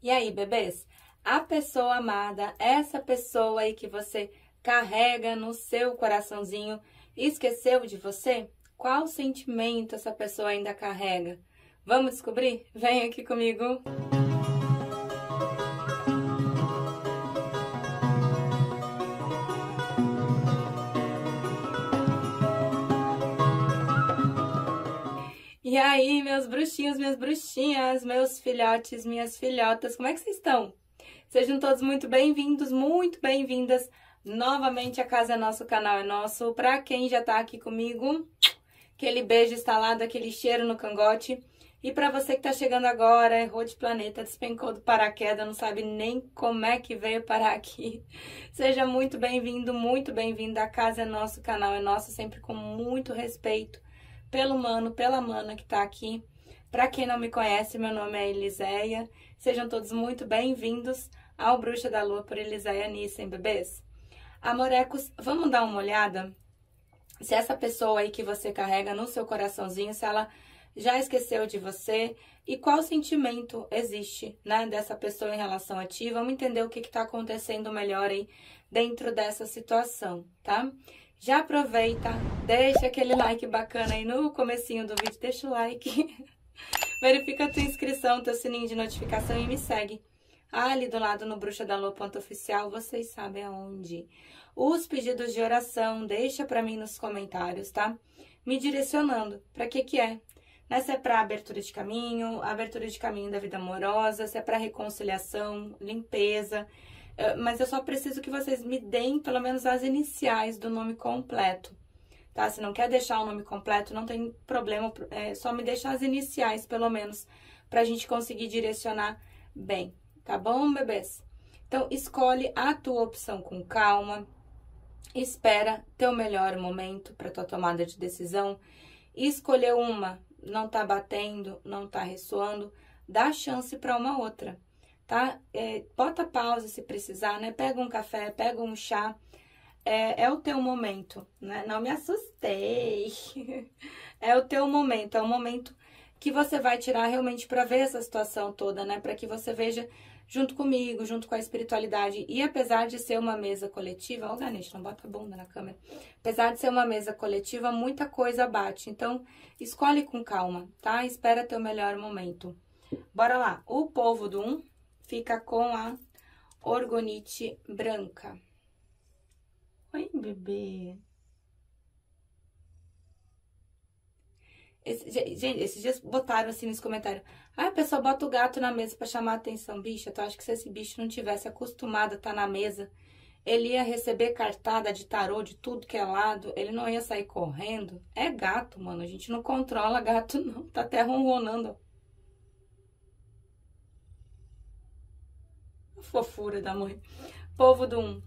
E aí, bebês? A pessoa amada, essa pessoa aí que você carrega no seu coraçãozinho, esqueceu de você? Qual sentimento essa pessoa ainda carrega? Vamos descobrir? Vem aqui comigo! E aí, meus bruxinhos, minhas bruxinhas, meus filhotes, minhas filhotas, como é que vocês estão? Sejam todos muito bem-vindos, muito bem-vindas. Novamente, a casa é nosso, o canal é nosso. Pra quem já tá aqui comigo, aquele beijo instalado, aquele cheiro no cangote. E pra você que tá chegando agora, errou de planeta, despencou do paraquedas, não sabe nem como é que veio parar aqui. Seja muito bem-vindo, muito bem-vinda. A casa é nosso, o canal é nosso, sempre com muito respeito pelo mano, pela mana que tá aqui. Pra quem não me conhece, meu nome é Eliséia. Sejam todos muito bem-vindos ao Bruxa da Lua por Eliséia Nissen, bebês. Amorecos, vamos dar uma olhada se essa pessoa aí que você carrega no seu coraçãozinho, se ela já esqueceu de você e qual sentimento existe, né, dessa pessoa em relação a ti. Vamos entender o que tá acontecendo melhor aí dentro dessa situação, tá? Já aproveita, deixa aquele like bacana aí no comecinho do vídeo, deixa o like, verifica a tua inscrição, teu sininho de notificação e me segue. Ali do lado no bruxadalua.oficial, vocês sabem aonde. Os pedidos de oração, deixa pra mim nos comentários, tá? Me direcionando pra que é. Né? Se é pra abertura de caminho da vida amorosa, se é pra reconciliação, limpeza. Mas eu só preciso que vocês me deem pelo menos as iniciais do nome completo, tá? Se não quer deixar o nome completo, não tem problema, só me deixa as iniciais pelo menos, pra gente conseguir direcionar bem, tá bom, bebês? Então, escolhe a tua opção com calma, espera teu melhor momento pra tua tomada de decisão. Escolheu uma, não tá batendo, não tá ressoando, dá chance pra uma outra. Tá? Bota pausa se precisar, né? Pega um café, pega um chá. É o teu momento, né? Não me assustei. É o teu momento, é o momento que você vai tirar realmente para ver essa situação toda, né? Para que você veja junto comigo, junto com a espiritualidade. E apesar de ser uma mesa coletiva, ó, Ganesh, não bota a bunda na câmera. Apesar de ser uma mesa coletiva, muita coisa bate. Então, escolhe com calma, tá? Espera teu melhor momento. Bora lá. O povo do 1 fica com a orgonite branca. Oi, bebê. Gente, esses dias botaram assim nos comentários. Ah, a pessoa bota o gato na mesa pra chamar a atenção. Bicha, tu acha que se esse bicho não tivesse acostumado a estar na mesa, ele ia receber cartada de tarô de tudo que é lado, ele não ia sair correndo? É gato, mano. A gente não controla gato, não. Tá até ronronando, ó. Fofura da mãe. Povo do 1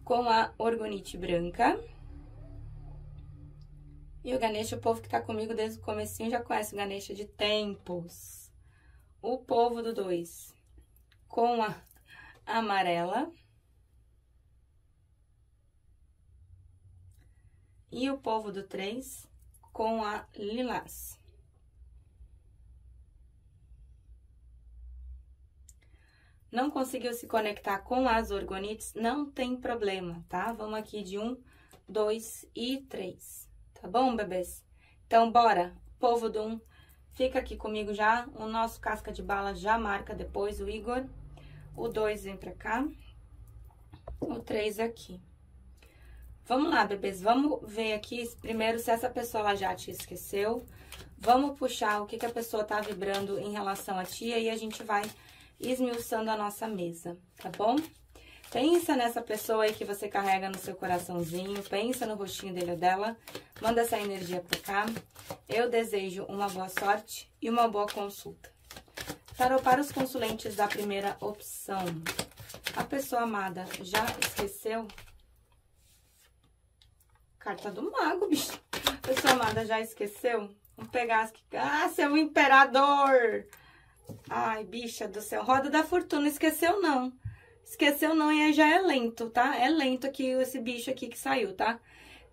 com a orgonite branca. E o Ganesha, o povo que tá comigo desde o comecinho já conhece o Ganesha de tempos. O povo do 2 com a amarela. E o povo do 3 com a lilás. Não conseguiu se conectar com as orgonites? Não tem problema, tá? Vamos aqui de 1, 2 e 3. Tá bom, bebês? Então, bora. Povo do 1, fica aqui comigo já. O nosso casca de bala já marca depois, o Igor. O 2 vem pra cá. O 3 aqui. Vamos lá, bebês. Vamos ver aqui primeiro se essa pessoa ela já te esqueceu. Vamos puxar o que a pessoa tá vibrando em relação a ti. E aí a gente vai esmiuçando a nossa mesa, tá bom? Pensa nessa pessoa aí que você carrega no seu coraçãozinho, pensa no rostinho dele ou dela, manda essa energia pra cá. Eu desejo uma boa sorte e uma boa consulta. Tarô para os consulentes da primeira opção. A pessoa amada já esqueceu? Carta do mago, bicho. A pessoa amada já esqueceu? Vamos pegar as que... Ah, seu imperador! Ai, bicha do céu. Roda da fortuna, esqueceu não. Esqueceu não e aí já é lento, tá? É lento aqui esse bicho aqui que saiu, tá?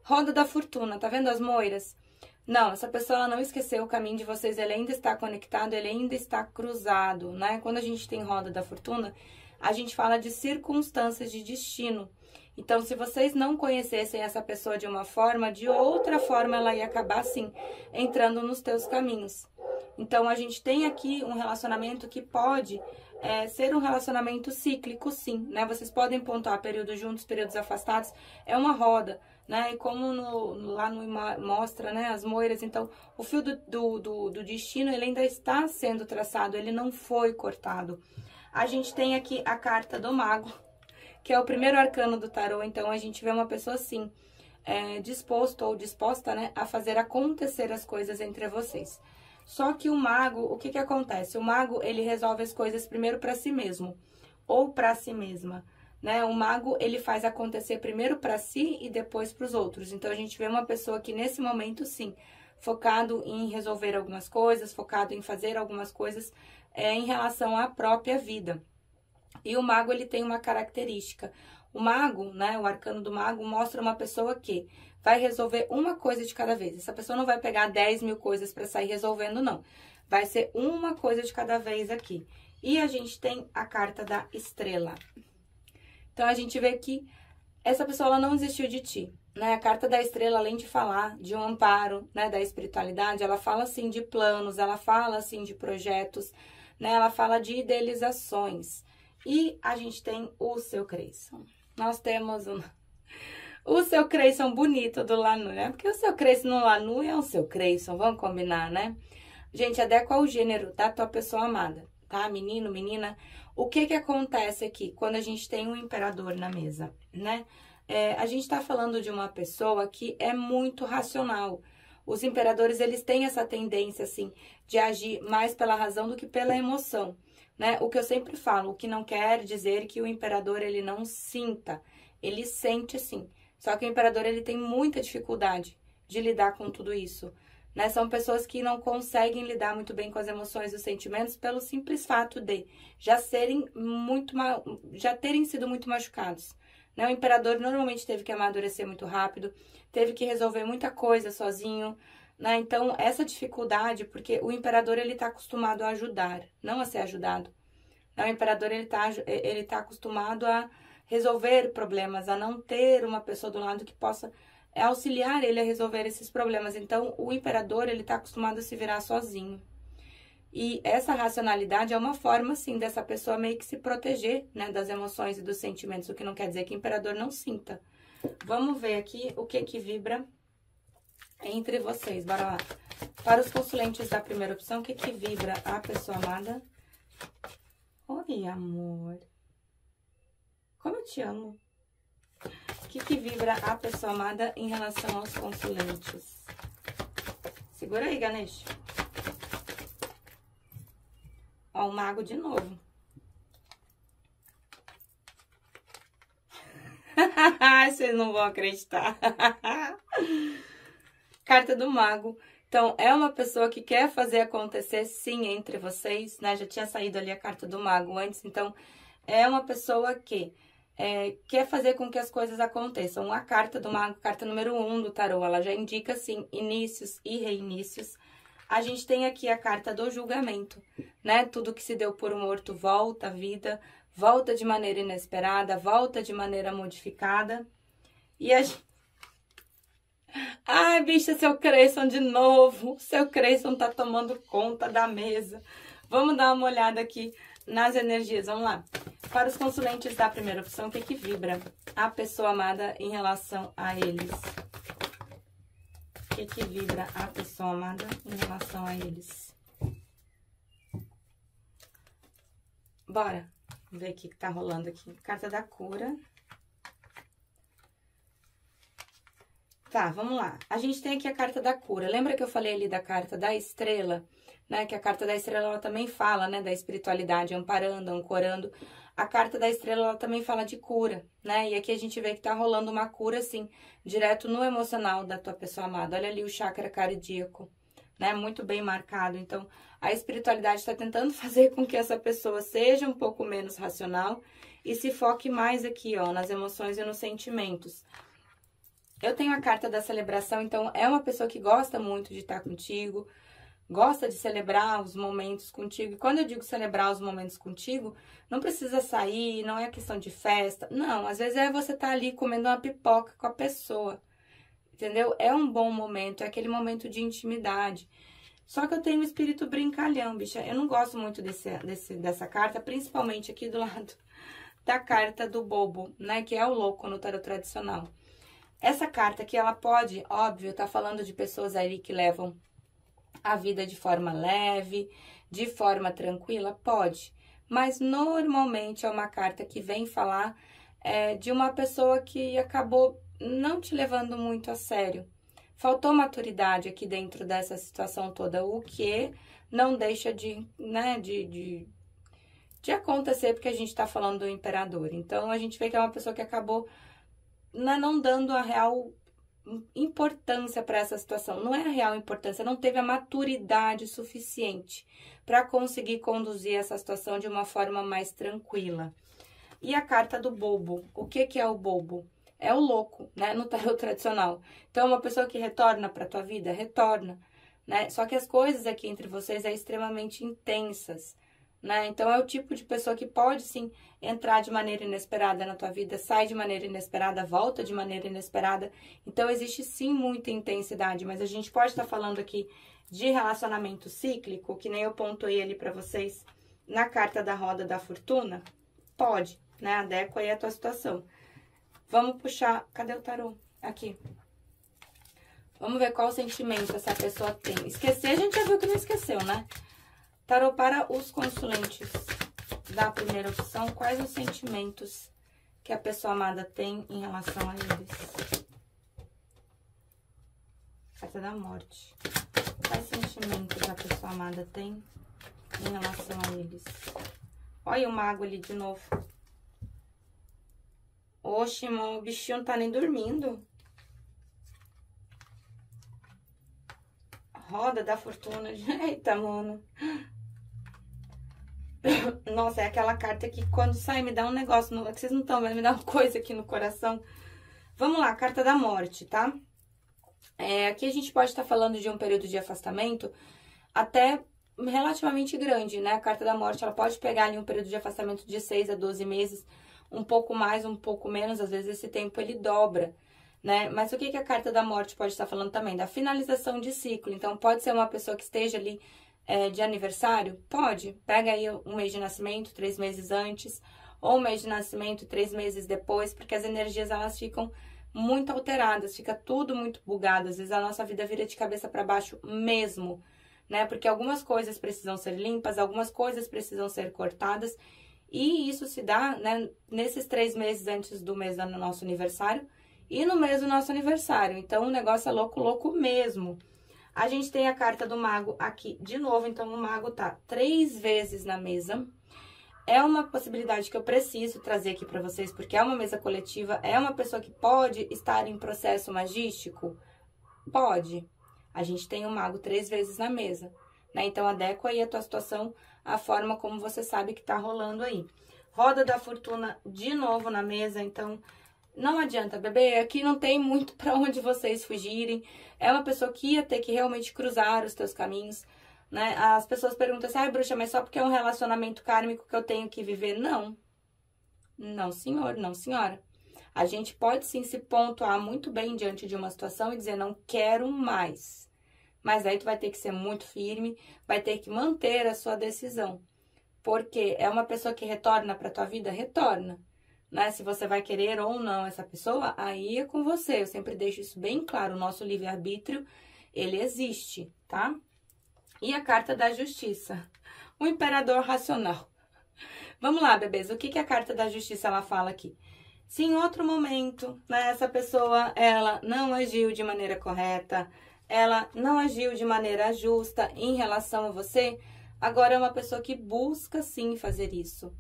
Roda da fortuna, tá vendo as moiras? Não, essa pessoa ela não esqueceu o caminho de vocês, ele ainda está conectado, ele ainda está cruzado, né? Quando a gente tem roda da fortuna, a gente fala de circunstâncias de destino. Então, se vocês não conhecessem essa pessoa de uma forma, de outra forma ela ia acabar, sim, entrando nos teus caminhos. Então, a gente tem aqui um relacionamento que pode ser um relacionamento cíclico, sim, né? Vocês podem pontuar períodos juntos, períodos afastados, é uma roda, né? E como lá no mostra, né, as moiras, então, o fio do destino, ele ainda está sendo traçado, ele não foi cortado. A gente tem aqui a carta do mago, que é o primeiro arcano do tarô, então a gente vê uma pessoa, assim, disposto ou disposta, né, a fazer acontecer as coisas entre vocês. Só que o mago, o que que acontece? O mago, ele resolve as coisas primeiro para si mesmo, ou para si mesma, né? O mago, ele faz acontecer primeiro para si e depois para os outros. Então, a gente vê uma pessoa que, nesse momento, sim, focado em resolver algumas coisas, focado em fazer algumas coisas em relação à própria vida. E o mago, ele tem uma característica. O mago, né, o arcano do mago, mostra uma pessoa que vai resolver uma coisa de cada vez. Essa pessoa não vai pegar 10 mil coisas para sair resolvendo, não. Vai ser uma coisa de cada vez aqui. E a gente tem a carta da estrela. Então, a gente vê que essa pessoa, ela não desistiu de ti, né? A carta da estrela, além de falar de um amparo, né, da espiritualidade, ela fala, assim, de planos, ela fala, assim, de projetos, né? Ela fala de idealizações. E a gente tem o seu Creyson. Nós temos o seu Creyson bonito do Lanu, né? Porque o seu Creyson no Lanu é o seu Creyson, vamos combinar, né? Gente, adequa ao gênero da tua pessoa amada, tá? Menino, menina. O que que acontece aqui quando a gente tem um imperador na mesa, né? A gente tá falando de uma pessoa que é muito racional. Os imperadores, eles têm essa tendência, assim, de agir mais pela razão do que pela emoção, né? O que eu sempre falo, o que não quer dizer que o imperador, ele não sinta, ele sente sim. Só que o imperador, ele tem muita dificuldade de lidar com tudo isso, né? São pessoas que não conseguem lidar muito bem com as emoções e os sentimentos pelo simples fato de já terem sido muito machucados, né? O imperador normalmente teve que amadurecer muito rápido, teve que resolver muita coisa sozinho, né? Então, essa dificuldade, porque o imperador, ele tá acostumado a ajudar, não a ser ajudado. O imperador, ele tá acostumado a resolver problemas, a não ter uma pessoa do lado que possa auxiliar ele a resolver esses problemas. Então, o imperador, ele tá acostumado a se virar sozinho. E essa racionalidade é uma forma, sim, dessa pessoa meio que se proteger, né, das emoções e dos sentimentos, o que não quer dizer que o imperador não sinta. Vamos ver aqui o que vibra entre vocês, bora lá. Para os consulentes da primeira opção, o que vibra a pessoa amada? Oi, amor. Como eu te amo. O que vibra a pessoa amada em relação aos consulentes? Segura aí, Ganesh. Ó, o mago de novo. Vocês não vão acreditar. Carta do mago. Então, é uma pessoa que quer fazer acontecer, sim, entre vocês, né? Já tinha saído ali a carta do mago antes. Então, é uma pessoa que quer fazer com que as coisas aconteçam. A carta do mago, carta número 1 do tarô, ela já indica, assim, inícios e reinícios. A gente tem aqui a carta do julgamento, né? Tudo que se deu por morto volta à vida, volta de maneira inesperada, volta de maneira modificada. E a gente... Ai, bicha, seu Creyson de novo. Seu Creyson tá tomando conta da mesa. Vamos dar uma olhada aqui nas energias, vamos lá. Para os consulentes da primeira opção, o que vibra a pessoa amada em relação a eles? O que vibra a pessoa amada em relação a eles? Bora ver o que tá rolando aqui. Carta da cura. Tá, vamos lá. A gente tem aqui a carta da cura. Lembra que eu falei ali da carta da estrela? Né? Que a carta da estrela, ela também fala, né, da espiritualidade, amparando, ancorando. A carta da estrela, ela também fala de cura, né? E aqui a gente vê que tá rolando uma cura, assim, direto no emocional da tua pessoa amada. Olha ali o chakra cardíaco, né? Muito bem marcado. Então, a espiritualidade está tentando fazer com que essa pessoa seja um pouco menos racional e se foque mais aqui, ó, nas emoções e nos sentimentos. Eu tenho a carta da celebração, então é uma pessoa que gosta muito de estar contigo, gosta de celebrar os momentos contigo. E quando eu digo celebrar os momentos contigo, não precisa sair, não é questão de festa. Não, às vezes é você estar ali comendo uma pipoca com a pessoa, entendeu? É um bom momento, é aquele momento de intimidade. Só que eu tenho um espírito brincalhão, bicha. Eu não gosto muito dessa carta, principalmente aqui do lado da carta do bobo, né? Que é o louco no tarot tradicional. Essa carta aqui, ela pode, óbvio, tá falando de pessoas ali que levam a vida de forma leve, de forma tranquila, pode. Mas normalmente é uma carta que vem falar de uma pessoa que acabou não te levando muito a sério. Faltou maturidade aqui dentro dessa situação toda, o que não deixa de acontecer, porque a gente tá falando do imperador. Então, a gente vê que é uma pessoa que acabou não dando a real importância para essa situação. Não é a real importância, não teve a maturidade suficiente para conseguir conduzir essa situação de uma forma mais tranquila. E a carta do bobo. O que é o bobo? É o louco, né? No tarot tradicional. Então, uma pessoa que retorna para tua vida, retorna, né? Só que as coisas aqui entre vocês é extremamente intensas, né? Então, é o tipo de pessoa que pode, sim, entrar de maneira inesperada na tua vida, sai de maneira inesperada, volta de maneira inesperada. Então, existe, sim, muita intensidade, mas a gente pode estar falando aqui de relacionamento cíclico, que nem eu pontuei ali pra vocês na carta da roda da fortuna. Pode, né? Adequa aí a tua situação. Vamos puxar... Cadê o tarô? Aqui. Vamos ver qual sentimento essa pessoa tem. Esquecer, a gente já viu que não esqueceu, né? Tarô para os consulentes da primeira opção. Quais os sentimentos que a pessoa amada tem em relação a eles? Carta da morte. Quais sentimentos a pessoa amada tem em relação a eles? Olha o mago ali de novo. Oxe, mano, o bichinho não tá nem dormindo. Roda da fortuna. Eita, mano. Nossa, é aquela carta que quando sai me dá um negócio. É que vocês não estão vendo, me dá uma coisa aqui no coração. Vamos lá, carta da morte, tá? Aqui a gente pode estar falando de um período de afastamento até relativamente grande, né? A carta da morte, ela pode pegar ali um período de afastamento de 6 a 12 meses. Um pouco mais, um pouco menos, às vezes esse tempo ele dobra, né? Mas o que a carta da morte pode estar falando também? Da finalização de ciclo. Então, pode ser uma pessoa que esteja ali de aniversário? Pode. Pega aí um mês de nascimento, 3 meses antes, ou um mês de nascimento, 3 meses depois, porque as energias, elas ficam muito alteradas, fica tudo muito bugado. Às vezes a nossa vida vira de cabeça para baixo mesmo, né? Porque algumas coisas precisam ser limpas, algumas coisas precisam ser cortadas. E isso se dá, né, nesses 3 meses antes do mês do nosso aniversário e no mês do nosso aniversário. Então, o negócio é louco, louco mesmo. A gente tem a carta do mago aqui de novo, então o mago tá 3 vezes na mesa. É uma possibilidade que eu preciso trazer aqui pra vocês, porque é uma mesa coletiva, é uma pessoa que pode estar em processo magístico? Pode. A gente tem o mago 3 vezes na mesa, né? Então, adequa aí a tua situação, a forma como você sabe que tá rolando aí. Roda da fortuna de novo na mesa, então não adianta, bebê, aqui não tem muito pra onde vocês fugirem. É uma pessoa que ia ter que realmente cruzar os teus caminhos, né? As pessoas perguntam assim, ai, bruxa, mas só porque é um relacionamento kármico que eu tenho que viver? Não. Não, senhor, não, senhora. A gente pode sim se pontuar muito bem diante de uma situação e dizer, não quero mais. Mas aí tu vai ter que ser muito firme, vai ter que manter a sua decisão. Porque é uma pessoa que retorna pra tua vida? Retorna. Né? Se você vai querer ou não essa pessoa, aí é com você. Eu sempre deixo isso bem claro. O nosso livre-arbítrio, ele existe, tá? E a carta da justiça. O imperador racional. Vamos lá, bebês. O que a carta da justiça ela fala aqui? Se em outro momento, né, essa pessoa, ela não agiu de maneira correta, ela não agiu de maneira justa em relação a você, agora é uma pessoa que busca sim fazer isso,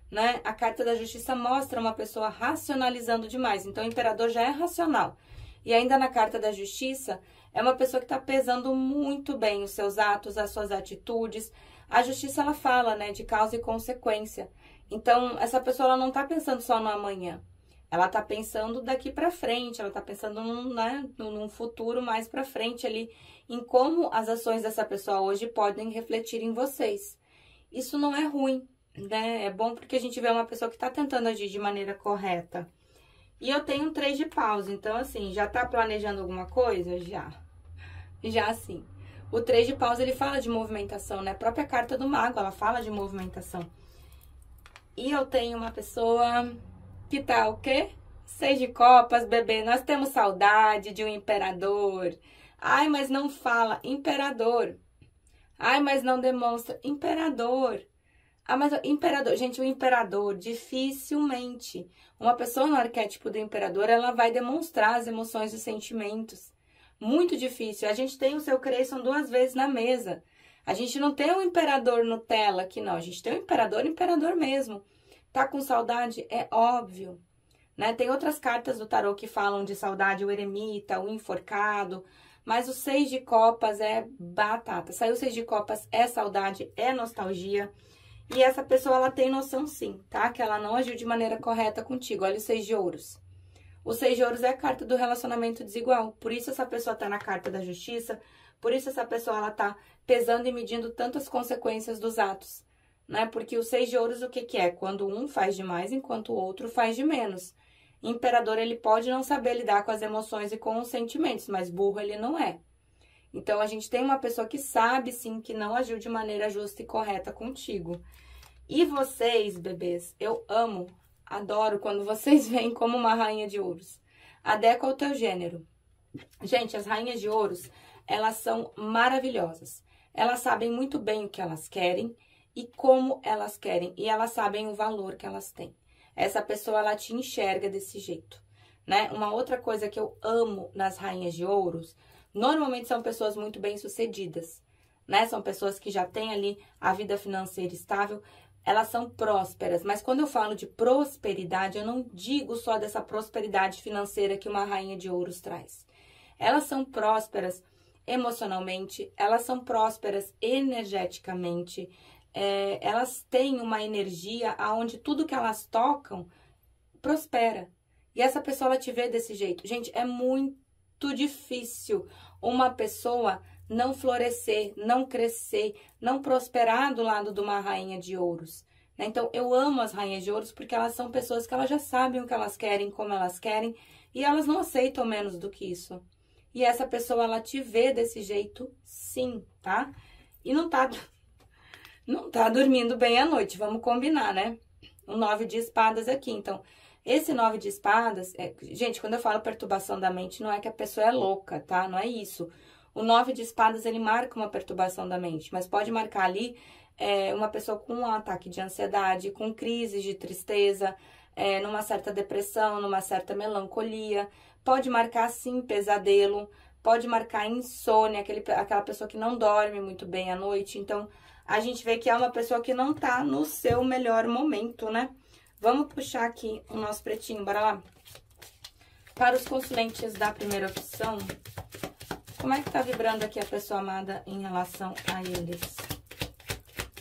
né? A carta da justiça mostra uma pessoa racionalizando demais, então o imperador já é racional. E ainda na carta da justiça, é uma pessoa que está pesando muito bem os seus atos, as suas atitudes. A justiça, ela fala, né, de causa e consequência. Então, essa pessoa, ela não está pensando só no amanhã. Ela tá pensando daqui pra frente, ela tá pensando num futuro mais pra frente ali, em como as ações dessa pessoa hoje podem refletir em vocês. Isso não é ruim, né? É bom porque a gente vê uma pessoa que tá tentando agir de maneira correta. E eu tenho um 3 de paus, então assim, já tá planejando alguma coisa? Já sim. O 3 de paus, ele fala de movimentação, né? A própria carta do mago, ela fala de movimentação. E eu tenho uma pessoa que tá o quê? 6 de copas, bebê. Nós temos saudade de um imperador. Ai, mas não fala imperador. Ai, mas não demonstra imperador. Ah, mas o imperador, gente, o imperador, dificilmente. Uma pessoa no arquétipo do imperador, ela vai demonstrar as emoções e os sentimentos. Muito difícil. A gente tem o seu Creyson 2 vezes na mesa. A gente não tem um imperador Nutella aqui, não. A gente tem um imperador mesmo. Tá com saudade? É óbvio. Né? Tem outras cartas do tarô que falam de saudade, o eremita, o enforcado. Mas o 6 de copas é batata. Saiu o 6 de copas, é saudade, é nostalgia. E essa pessoa, ela tem noção sim, tá? Que ela não agiu de maneira correta contigo. Olha o 6 de ouros. O 6 de ouros é a carta do relacionamento desigual. Por isso essa pessoa tá na carta da justiça. Por isso essa pessoa, ela tá pesando e medindo tantas consequências dos atos. Né? Porque o 6 de ouros, o que que é? Quando um faz demais, enquanto o outro faz de menos. Imperador, ele pode não saber lidar com as emoções e com os sentimentos, mas burro ele não é. Então, a gente tem uma pessoa que sabe, sim, que não agiu de maneira justa e correta contigo. E vocês, bebês, eu amo, adoro quando vocês vêm como uma rainha de ouros. Adequa ao teu gênero. Gente, as rainhas de ouros, elas são maravilhosas. Elas sabem muito bem o que elas querem e como elas querem. E elas sabem o valor que elas têm. Essa pessoa, ela te enxerga desse jeito, né? Uma outra coisa que eu amo nas rainhas de ouros, normalmente são pessoas muito bem-sucedidas, né? São pessoas que já têm ali a vida financeira estável, elas são prósperas. Mas quando eu falo de prosperidade, eu não digo só dessa prosperidade financeira que uma rainha de ouros traz. Elas são prósperas emocionalmente, elas são prósperas energeticamente, elas têm uma energia onde tudo que elas tocam prospera. E essa pessoa, ela te vê desse jeito. Gente, é muito difícil uma pessoa não florescer, não crescer, não prosperar do lado de uma rainha de ouros. Né? Então, eu amo as rainhas de ouros porque elas são pessoas que elas já sabem o que elas querem, como elas querem, e elas não aceitam menos do que isso. E essa pessoa, ela te vê desse jeito, sim, tá? E não tá dormindo bem à noite, vamos combinar, né? O 9 de espadas aqui, então... Esse 9 de espadas, gente, quando eu falo perturbação da mente, não é que a pessoa é louca, tá? Não é isso. O 9 de espadas, ele marca uma perturbação da mente, mas pode marcar ali uma pessoa com um ataque de ansiedade, com crises de tristeza, numa certa depressão, numa certa melancolia. Pode marcar, sim, pesadelo, pode marcar insônia, aquela pessoa que não dorme muito bem à noite. Então, a gente vê que é uma pessoa que não tá no seu melhor momento, né? Vamos puxar aqui o nosso pretinho, bora lá? Para os consulentes da primeira opção, como é que tá vibrando aqui a pessoa amada em relação a eles?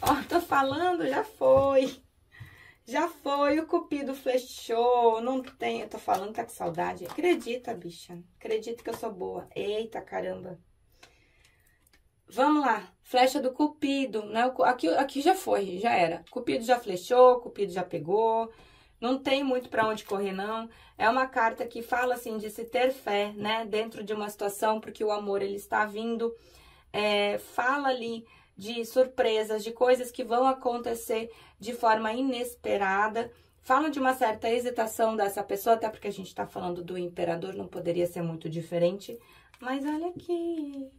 Ó, tô falando, já foi. Já foi, o cupido flechou, não tem... Eu tô falando, tá com saudade. Acredita, bicha. Acredita que eu sou boa. Eita, caramba. Vamos lá, flecha do cupido, né? Aqui já foi, já era. Cupido já flechou, cupido já pegou. Não tem muito pra onde correr, não. É uma carta que fala, assim, de se ter fé, né? Dentro de uma situação, porque o amor, ele está vindo. Fala ali de surpresas, de coisas que vão acontecer de forma inesperada. Fala de uma certa hesitação dessa pessoa, até porque a gente tá falando do imperador, não poderia ser muito diferente. Mas olha aqui...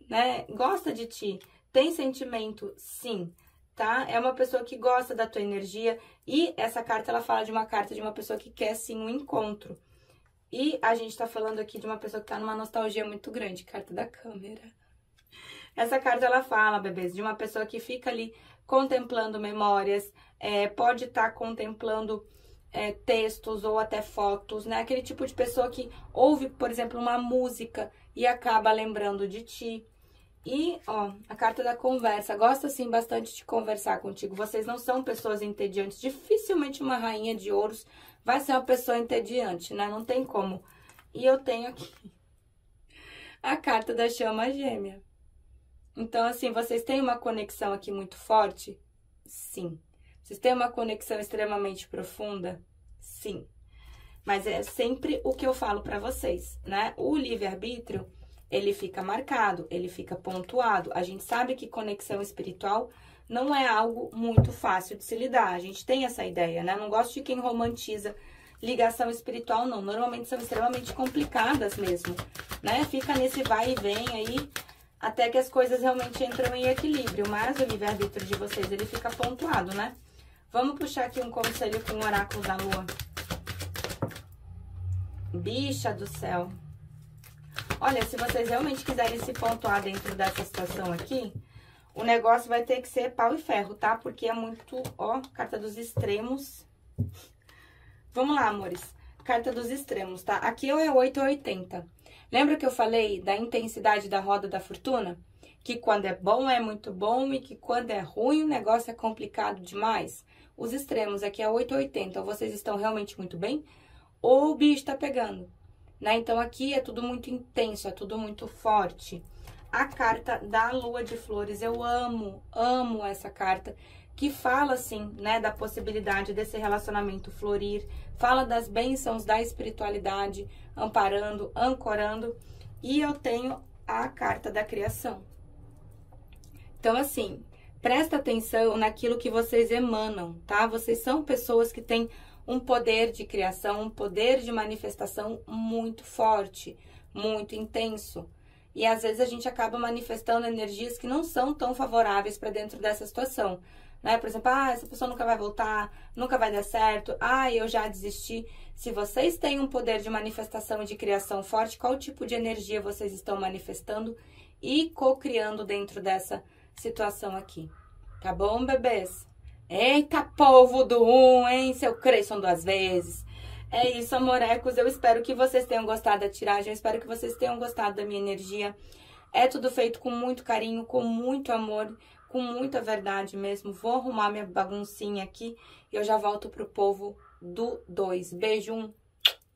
Né? Gosta de ti, tem sentimento, sim, tá? É uma pessoa que gosta da tua energia e essa carta, ela fala de uma carta de uma pessoa que quer, sim, um encontro. E a gente tá falando aqui de uma pessoa que tá numa nostalgia muito grande, carta da câmera. Essa carta, ela fala, bebês, de uma pessoa que fica ali contemplando memórias, pode estar contemplando textos ou até fotos, né? Aquele tipo de pessoa que ouve, por exemplo, uma música e acaba lembrando de ti. E, ó, a carta da conversa. Gosta, sim, bastante de conversar contigo. Vocês não são pessoas entediantes. Dificilmente uma rainha de ouros vai ser uma pessoa entediante, né? Não tem como. E eu tenho aqui a carta da chama gêmea. Então, assim, vocês têm uma conexão aqui muito forte? Sim. Vocês têm uma conexão extremamente profunda? Sim. Mas é sempre o que eu falo pra vocês, né? O livre-arbítrio, ele fica marcado, ele fica pontuado. A gente sabe que conexão espiritual não é algo muito fácil de se lidar. A gente tem essa ideia, né? Não gosto de quem romantiza ligação espiritual, não. Normalmente são extremamente complicadas mesmo, né? Fica nesse vai e vem aí, até que as coisas realmente entram em equilíbrio. Mas o livre-arbítrio de vocês, ele fica pontuado, né? Vamos puxar aqui um conselho com o oráculo da lua. Bicha do céu. Olha, se vocês realmente quiserem se pontuar dentro dessa situação aqui, o negócio vai ter que ser pau e ferro, tá? Porque é muito, ó, carta dos extremos. Vamos lá, amores. Carta dos extremos, tá? Aqui é 8 ou 80. Lembra que eu falei da intensidade da roda da fortuna? Que quando é bom é muito bom e que quando é ruim o negócio é complicado demais? Os extremos aqui é 8 ou 80. Ou vocês estão realmente muito bem, ou o bicho tá pegando, né? Então, aqui é tudo muito intenso, é tudo muito forte. A carta da Lua de Flores, eu amo essa carta, que fala, assim, né, da possibilidade desse relacionamento florir, fala das bênçãos da espiritualidade, amparando, ancorando, e eu tenho a carta da criação. Então, assim, presta atenção naquilo que vocês emanam, tá? Vocês são pessoas que têm um poder de criação, um poder de manifestação muito forte, muito intenso. E às vezes a gente acaba manifestando energias que não são tão favoráveis para dentro dessa situação, né? Por exemplo, essa pessoa nunca vai voltar, nunca vai dar certo, eu já desisti. Se vocês têm um poder de manifestação e de criação forte, qual tipo de energia vocês estão manifestando e co-criando dentro dessa situação aqui? Tá bom, bebês? Eita, povo do hein? Se eu cresçam 2 vezes. É isso, amorecos. Eu espero que vocês tenham gostado da tiragem. Eu espero que vocês tenham gostado da minha energia. É tudo feito com muito carinho, com muito amor, com muita verdade mesmo. Vou arrumar minha baguncinha aqui e eu já volto pro povo do 2. Beijo, 1.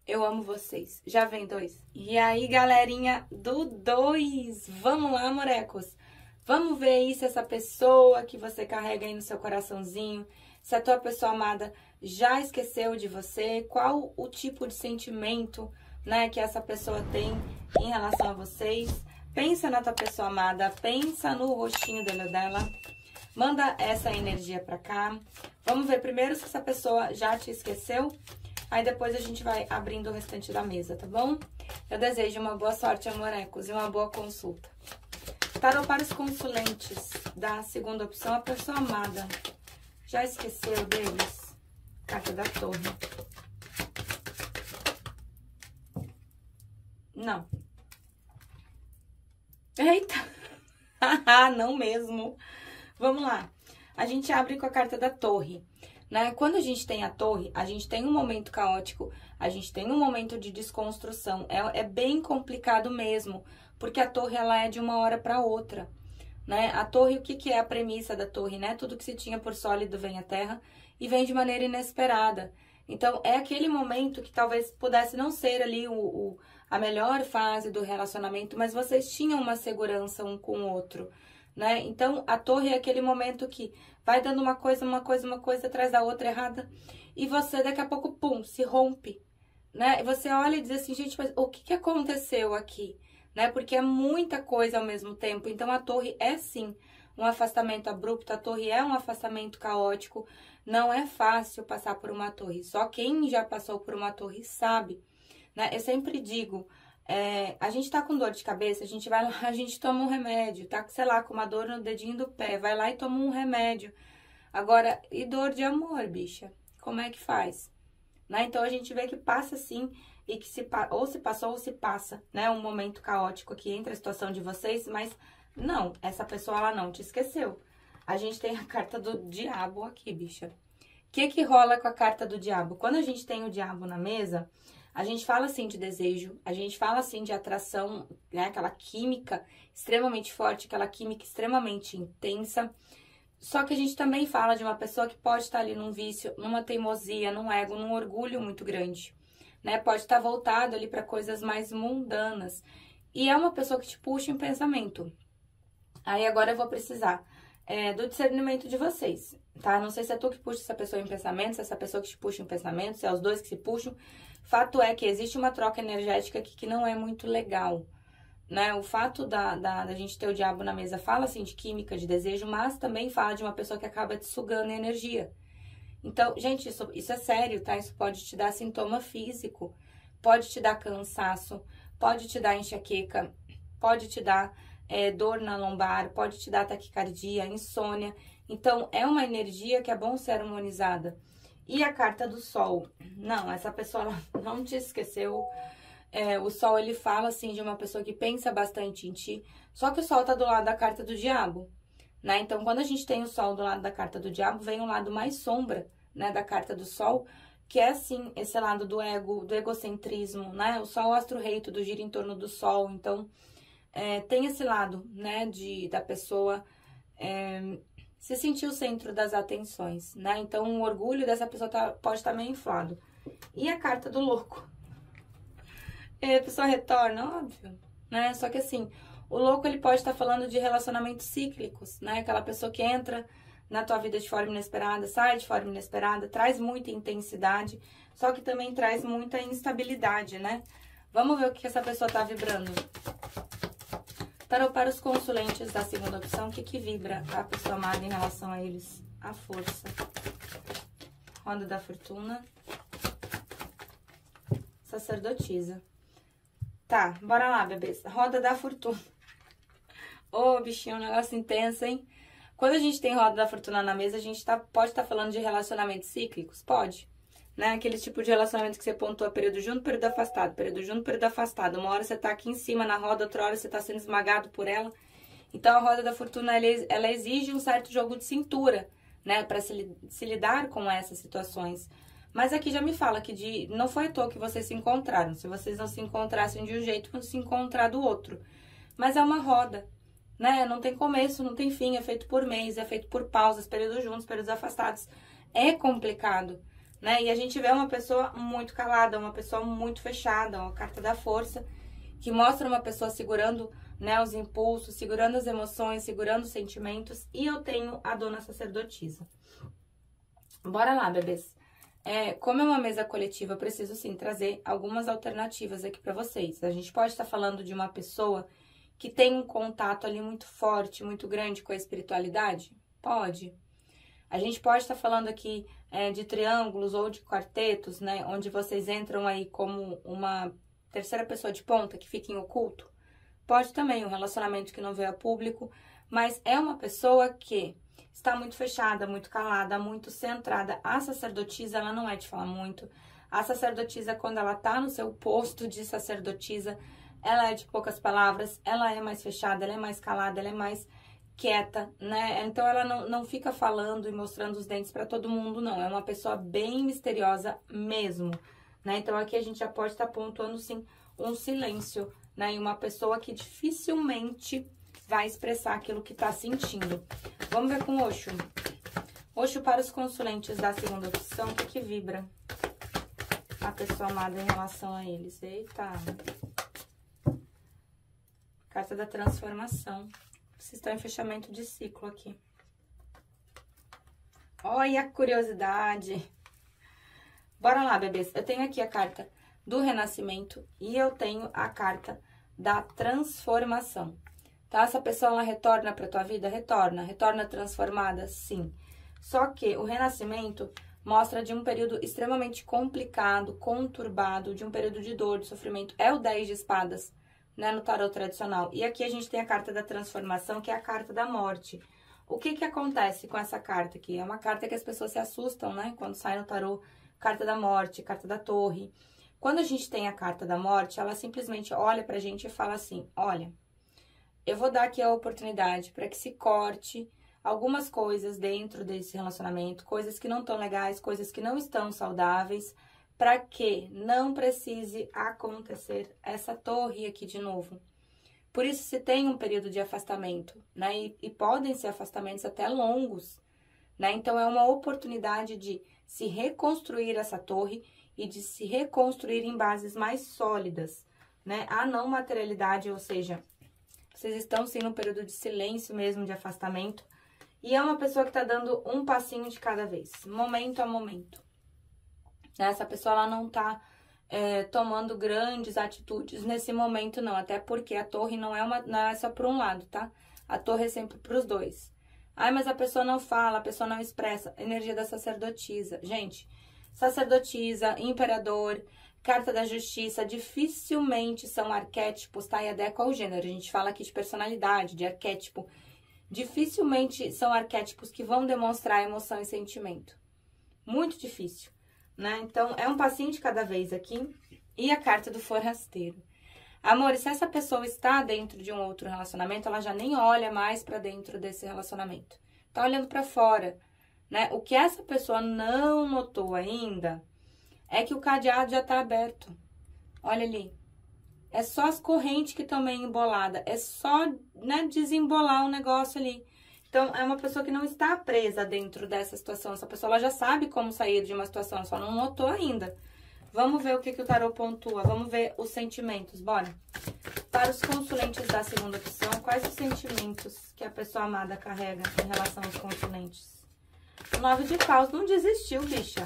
Eu amo vocês. Já vem 2. E aí, galerinha do 2. Vamos lá, amorecos. Vamos ver aí se essa pessoa que você carrega aí no seu coraçãozinho, se a tua pessoa amada já esqueceu de você, qual o tipo de sentimento, né, que essa pessoa tem em relação a vocês. Pensa na tua pessoa amada, pensa no rostinho dela, manda essa energia pra cá. Vamos ver primeiro se essa pessoa já te esqueceu, aí depois a gente vai abrindo o restante da mesa, tá bom? Eu desejo uma boa sorte, amorecos, e uma boa consulta. Tarô para os consulentes da segunda opção, a pessoa amada. Já esqueceu deles? Carta da Torre. Não. Eita! Não mesmo. Vamos lá. A gente abre com a carta da Torre, né? Quando a gente tem a Torre, a gente tem um momento caótico, a gente tem um momento de desconstrução. É bem complicado mesmo. Porque a torre, ela é de uma hora para outra, né? A torre, o que é a premissa da torre, né? Tudo que se tinha por sólido vem à terra e vem de maneira inesperada. Então, é aquele momento que talvez pudesse não ser ali a melhor fase do relacionamento, mas vocês tinham uma segurança um com o outro, né? Então, a torre é aquele momento que vai dando uma coisa atrás da outra errada e você, daqui a pouco, pum, se rompe, né? E você olha e diz assim, gente, mas o que aconteceu aqui? Né? Porque é muita coisa ao mesmo tempo. Então, a torre é, sim, um afastamento abrupto. A torre é um afastamento caótico. Não é fácil passar por uma torre. Só quem já passou por uma torre sabe, né? Eu sempre digo, a gente tá com dor de cabeça, a gente vai lá, a gente toma um remédio. Tá, sei lá, com uma dor no dedinho do pé. Vai lá e toma um remédio. Agora, e dor de amor, bicha? Como é que faz? Né? Então, a gente vê que passa, sim, e que ou se passou ou se passa, né? Um momento caótico aqui entre a situação de vocês, mas não, essa pessoa, ela não te esqueceu. A gente tem a carta do diabo aqui, bicha. O que rola com a carta do diabo? Quando a gente tem o diabo na mesa, a gente fala, assim, de desejo, a gente fala, assim, de atração, né? Aquela química extremamente forte, aquela química extremamente intensa. Só que a gente também fala de uma pessoa que pode estar ali num vício, numa teimosia, num ego, num orgulho muito grande, né? Pode estar voltado ali para coisas mais mundanas. E é uma pessoa que te puxa em pensamento. Aí agora eu vou precisar do discernimento de vocês, tá? Não sei se é tu que puxa essa pessoa em pensamento, se é essa pessoa que te puxa em pensamento, se é os dois que se puxam. Fato é que existe uma troca energética aqui que não é muito legal, né? O fato da gente ter o diabo na mesa fala, assim, de química, de desejo, mas também fala de uma pessoa que acaba te sugando energia. Então, gente, isso é sério, tá? Isso pode te dar sintoma físico, pode te dar cansaço, pode te dar enxaqueca, pode te dar dor na lombar, pode te dar taquicardia, insônia. Então, é uma energia que é bom ser harmonizada. E a carta do sol? Não, essa pessoa não te esqueceu. O sol, ele fala, assim, de uma pessoa que pensa bastante em ti. Só que o sol tá do lado da carta do diabo, né? Então, quando a gente tem o sol do lado da carta do diabo, vem um lado mais sombra, né, da carta do sol, que é, assim, esse lado do ego, do egocentrismo, né? O sol é o astro-rei, tudo gira em torno do sol. Então, tem esse lado, né, da pessoa se sentir o centro das atenções, né? Então, o orgulho dessa pessoa pode estar meio inflado. E a carta do louco? A pessoa retorna, óbvio, né? Só que assim, o louco, ele pode estar falando de relacionamentos cíclicos, né? Aquela pessoa que entra na tua vida de forma inesperada, sai de forma inesperada, traz muita intensidade, só que também traz muita instabilidade, né? Vamos ver o que essa pessoa tá vibrando. Para os consulentes da segunda opção, o que vibra a pessoa amada em relação a eles? A força. Roda da fortuna. Sacerdotisa. Tá, bora lá, bebês. Roda da fortuna. Ô, bichinho, um negócio intenso, hein? Quando a gente tem roda da fortuna na mesa, a gente pode estar falando de relacionamentos cíclicos? Pode. Né? Aquele tipo de relacionamento que você pontua período junto, período afastado, período junto, período afastado. Uma hora você tá aqui em cima na roda, outra hora você tá sendo esmagado por ela. Então, a roda da fortuna, ela exige um certo jogo de cintura, né? Pra se lidar com essas situações. Mas aqui já me fala que não foi à toa que vocês se encontraram. Se vocês não se encontrassem de um jeito, vão se encontrar do outro. Mas é uma roda, né? Não tem começo, não tem fim, é feito por mês, é feito por pausas, períodos juntos, períodos afastados. É complicado, né? E a gente vê uma pessoa muito calada, uma pessoa muito fechada, uma carta da força, que mostra uma pessoa segurando, né, os impulsos, segurando as emoções, segurando os sentimentos. E eu tenho a dona sacerdotisa. Bora lá, bebês. Como é uma mesa coletiva, eu preciso sim trazer algumas alternativas aqui pra vocês. A gente pode estar falando de uma pessoa que tem um contato ali muito forte, muito grande com a espiritualidade? Pode. A gente pode estar falando aqui de triângulos ou de quartetos, né? Onde vocês entram aí como uma terceira pessoa de ponta que fica em oculto? Pode também, um relacionamento que não veio a público, mas é uma pessoa que está muito fechada, muito calada, muito centrada. A sacerdotisa, ela não é de falar muito. A sacerdotisa, quando ela tá no seu posto de sacerdotisa, ela é de poucas palavras, ela é mais fechada, ela é mais calada, ela é mais quieta, né? Então, ela não fica falando e mostrando os dentes para todo mundo, não. É uma pessoa bem misteriosa mesmo, né? Então, aqui a gente já pode estar pontuando, sim, um silêncio, né? E uma pessoa que dificilmente vai expressar aquilo que tá sentindo. Vamos ver com Osho. Osho para os consulentes da segunda opção, o que vibra a pessoa amada em relação a eles? Eita! Carta da transformação. Vocês estão em fechamento de ciclo aqui. Olha a curiosidade. Bora lá, bebês. Eu tenho aqui a carta do renascimento e eu tenho a carta da transformação. Tá? Essa pessoa, ela retorna pra tua vida? Retorna. Retorna transformada? Sim. Só que o renascimento mostra de um período extremamente complicado, conturbado, de um período de dor, de sofrimento. É o 10 de espadas, né, no tarô tradicional. E aqui a gente tem a carta da transformação, que é a carta da morte. O que acontece com essa carta aqui? É uma carta que as pessoas se assustam, né, quando sai no tarô. Carta da morte, carta da torre. Quando a gente tem a carta da morte, ela simplesmente olha pra gente e fala assim, olha, eu vou dar aqui a oportunidade para que se corte algumas coisas dentro desse relacionamento, coisas que não estão legais, coisas que não estão saudáveis, para que não precise acontecer essa torre aqui de novo. Por isso se tem um período de afastamento, né? E podem ser afastamentos até longos, né? Então é uma oportunidade de se reconstruir essa torre e de se reconstruir em bases mais sólidas, né? A não materialidade, ou seja, vocês estão sim num período de silêncio mesmo, de afastamento. E é uma pessoa que tá dando um passinho de cada vez, momento a momento. Essa pessoa, ela não tá tomando grandes atitudes nesse momento, não. Até porque a torre não é só para um lado, tá? A torre é sempre pros dois. Ai, mas a pessoa não fala, a pessoa não expressa. Energia da sacerdotisa. Gente, sacerdotisa, imperador, carta da justiça, dificilmente são arquétipos, tá? E adequa ao gênero. A gente fala aqui de personalidade, de arquétipo. Dificilmente são arquétipos que vão demonstrar emoção e sentimento. Muito difícil, né? Então, é um passinho de cada vez aqui. E a carta do forasteiro. Amor, se essa pessoa está dentro de um outro relacionamento, ela já nem olha mais pra dentro desse relacionamento. Tá olhando pra fora, né? O que essa pessoa não notou ainda é que o cadeado já tá aberto. Olha ali. É só as correntes que estão meio emboladas. É só, né, desembolar o negócio ali. Então, é uma pessoa que não está presa dentro dessa situação. Essa pessoa, ela já sabe como sair de uma situação, só não notou ainda. Vamos ver o que o tarô pontua. Vamos ver os sentimentos, bora. Para os consulentes da segunda opção, quais os sentimentos que a pessoa amada carrega em relação aos consulentes? O 9 de paus não desistiu, bicha.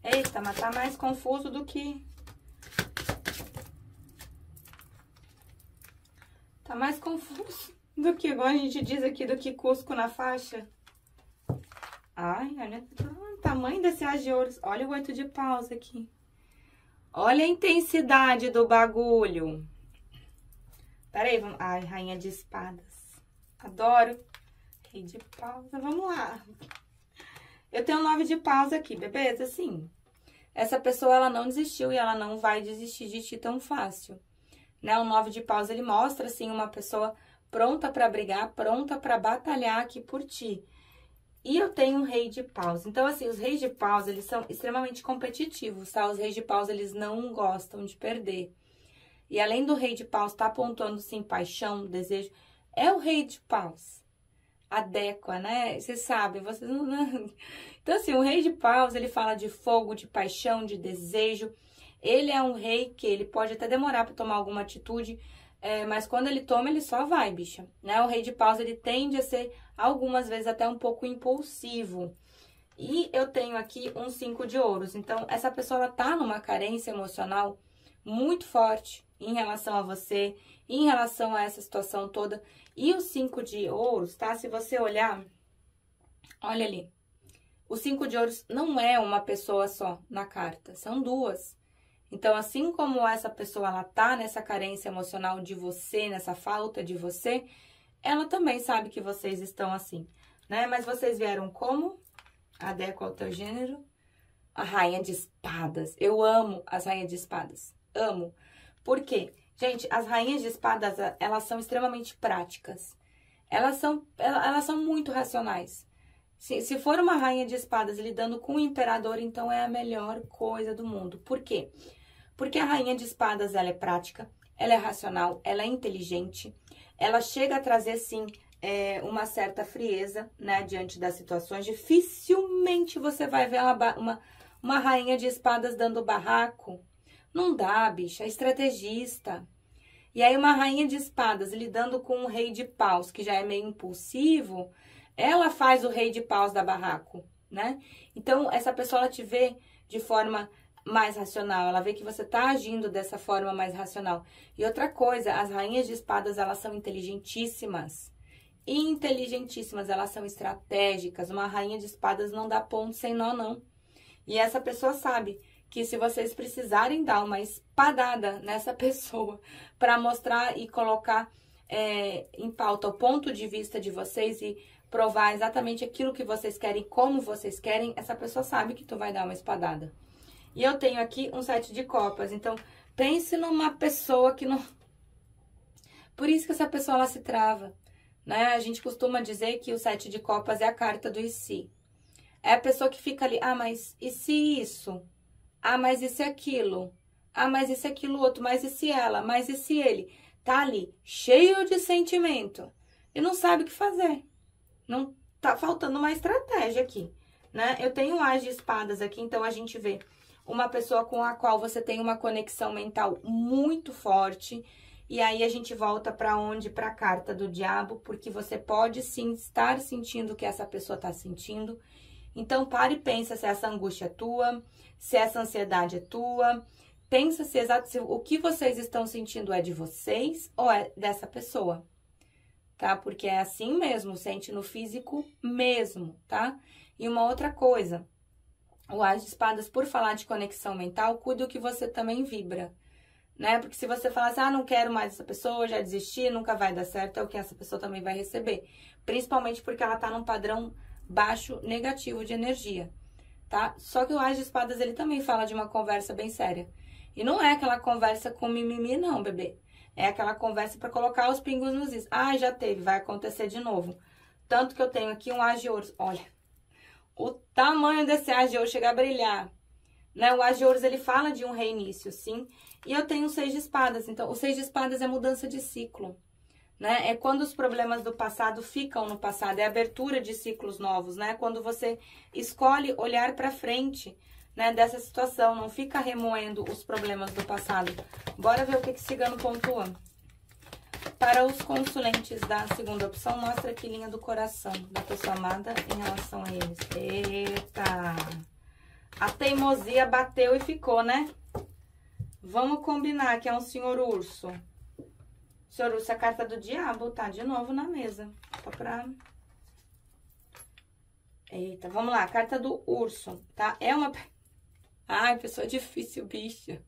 Eita, mas tá mais confuso do que... Tá mais confuso do que, igual a gente diz aqui, do que Cusco na faixa. Ai, olha o tamanho desse as de ouros. Olha o 8 de paus aqui. Olha a intensidade do bagulho. Peraí, vamos... Ai, rainha de espadas. Adoro. Rei de paus. Vamos lá. Eu tenho 9 de paus aqui, bebês, assim. Essa pessoa, ela não desistiu e ela não vai desistir de ti tão fácil. Né? O 9 de paus, ele mostra, assim, uma pessoa pronta pra brigar, pronta pra batalhar aqui por ti. E eu tenho um rei de paus. Então, assim, os reis de paus, eles são extremamente competitivos, tá? Os reis de paus, eles não gostam de perder. E além do rei de paus tá apontando, sim, paixão, desejo, é o rei de paus. Adequa, né? Vocês sabem, vocês não... Então, assim, o rei de paus, ele fala de fogo, de paixão, de desejo. Ele é um rei que ele pode até demorar para tomar alguma atitude, mas quando ele toma, ele só vai, bicha. Né? O rei de paus, ele tende a ser, algumas vezes, até um pouco impulsivo. E eu tenho aqui um 5 de ouros. Então, essa pessoa, ela tá numa carência emocional muito forte em relação a você, em relação a essa situação toda. E o 5 de ouros, tá? Se você olhar, olha ali. O 5 de ouros não é uma pessoa só na carta, são duas. Então, assim como essa pessoa, ela tá nessa carência emocional de você, nessa falta de você, ela também sabe que vocês estão assim, né? Mas vocês vieram como? Adequa ao teu gênero. A rainha de espadas. Eu amo as rainhas de espadas. Amo. Por quê? Gente, as rainhas de espadas, elas são extremamente práticas. Elas são muito racionais. Se for uma rainha de espadas lidando com o imperador, então é a melhor coisa do mundo. Por quê? Porque a rainha de espadas, ela é prática, ela é racional, ela é inteligente, ela chega a trazer, sim, uma certa frieza, né, diante das situações. Dificilmente você vai ver uma rainha de espadas dando barraco. Não dá, bicha, é estrategista. E aí uma rainha de espadas lidando com um rei de paus, que já é meio impulsivo, ela faz o rei de paus dar barraco, né? Então, essa pessoa, ela te vê de forma mais racional, ela vê que você tá agindo dessa forma mais racional. E outra coisa, as rainhas de espadas, elas são inteligentíssimas. Inteligentíssimas, elas são estratégicas. Uma rainha de espadas não dá ponto sem nó, não. E essa pessoa sabe que se vocês precisarem dar uma espadada nessa pessoa para mostrar e colocar em pauta o ponto de vista de vocês e provar exatamente aquilo que vocês querem, como vocês querem, essa pessoa sabe que tu vai dar uma espadada. E eu tenho aqui um 7 de copas, então pense numa pessoa que não... Por isso que essa pessoa, ela se trava, né? A gente costuma dizer que o 7 de copas é a carta do e se. É a pessoa que fica ali, ah, mas e se isso? Ah, mas e se aquilo? Ah, mas e se aquilo outro? Mas e se ela? Mas e se ele? tá ali cheio de sentimento e não sabe o que fazer. Não tá faltando uma estratégia aqui, né? Eu tenho o As de Espadas aqui, então a gente vê uma pessoa com a qual você tem uma conexão mental muito forte. E aí a gente volta para onde? Para a carta do Diabo, porque você pode sim estar sentindo o que essa pessoa tá sentindo. Então pare e pensa se essa angústia é tua, se essa ansiedade é tua. Pensa se o que vocês estão sentindo é de vocês ou é dessa pessoa, tá? Porque é assim mesmo, sente no físico mesmo, tá? E uma outra coisa, o As de Espadas, por falar de conexão mental, cuida o que você também vibra, né? Porque se você falar assim, não quero mais essa pessoa, já desisti, nunca vai dar certo, é o que essa pessoa também vai receber. Principalmente porque ela tá num padrão baixo, negativo de energia, tá? Só que o As de Espadas, ele também fala de uma conversa bem séria. E não é aquela conversa com mimimi, não, bebê. É aquela conversa para colocar os pingos nos is. Já teve, vai acontecer de novo. Tanto que eu tenho aqui um As de Ouros. Olha, o tamanho desse As de Ouros chega a brilhar, né? O As de Ouros, ele fala de um reinício, sim. E eu tenho o 6 de Espadas. Então, o 6 de Espadas é mudança de ciclo, né? É quando os problemas do passado ficam no passado. É abertura de ciclos novos, né? Quando você escolhe olhar para frente, né, dessa situação. Não fica remoendo os problemas do passado. Bora ver o que Cigano pontua. Para os consulentes da segunda opção, mostra aqui linha do coração da pessoa amada em relação a eles. Eita! A teimosia bateu e ficou, né? Vamos combinar que é um senhor urso. Senhor urso, a carta do diabo tá de novo na mesa. Só pra... Eita, vamos lá. Carta do urso, tá? É uma... Ai, pessoa difícil, bicha.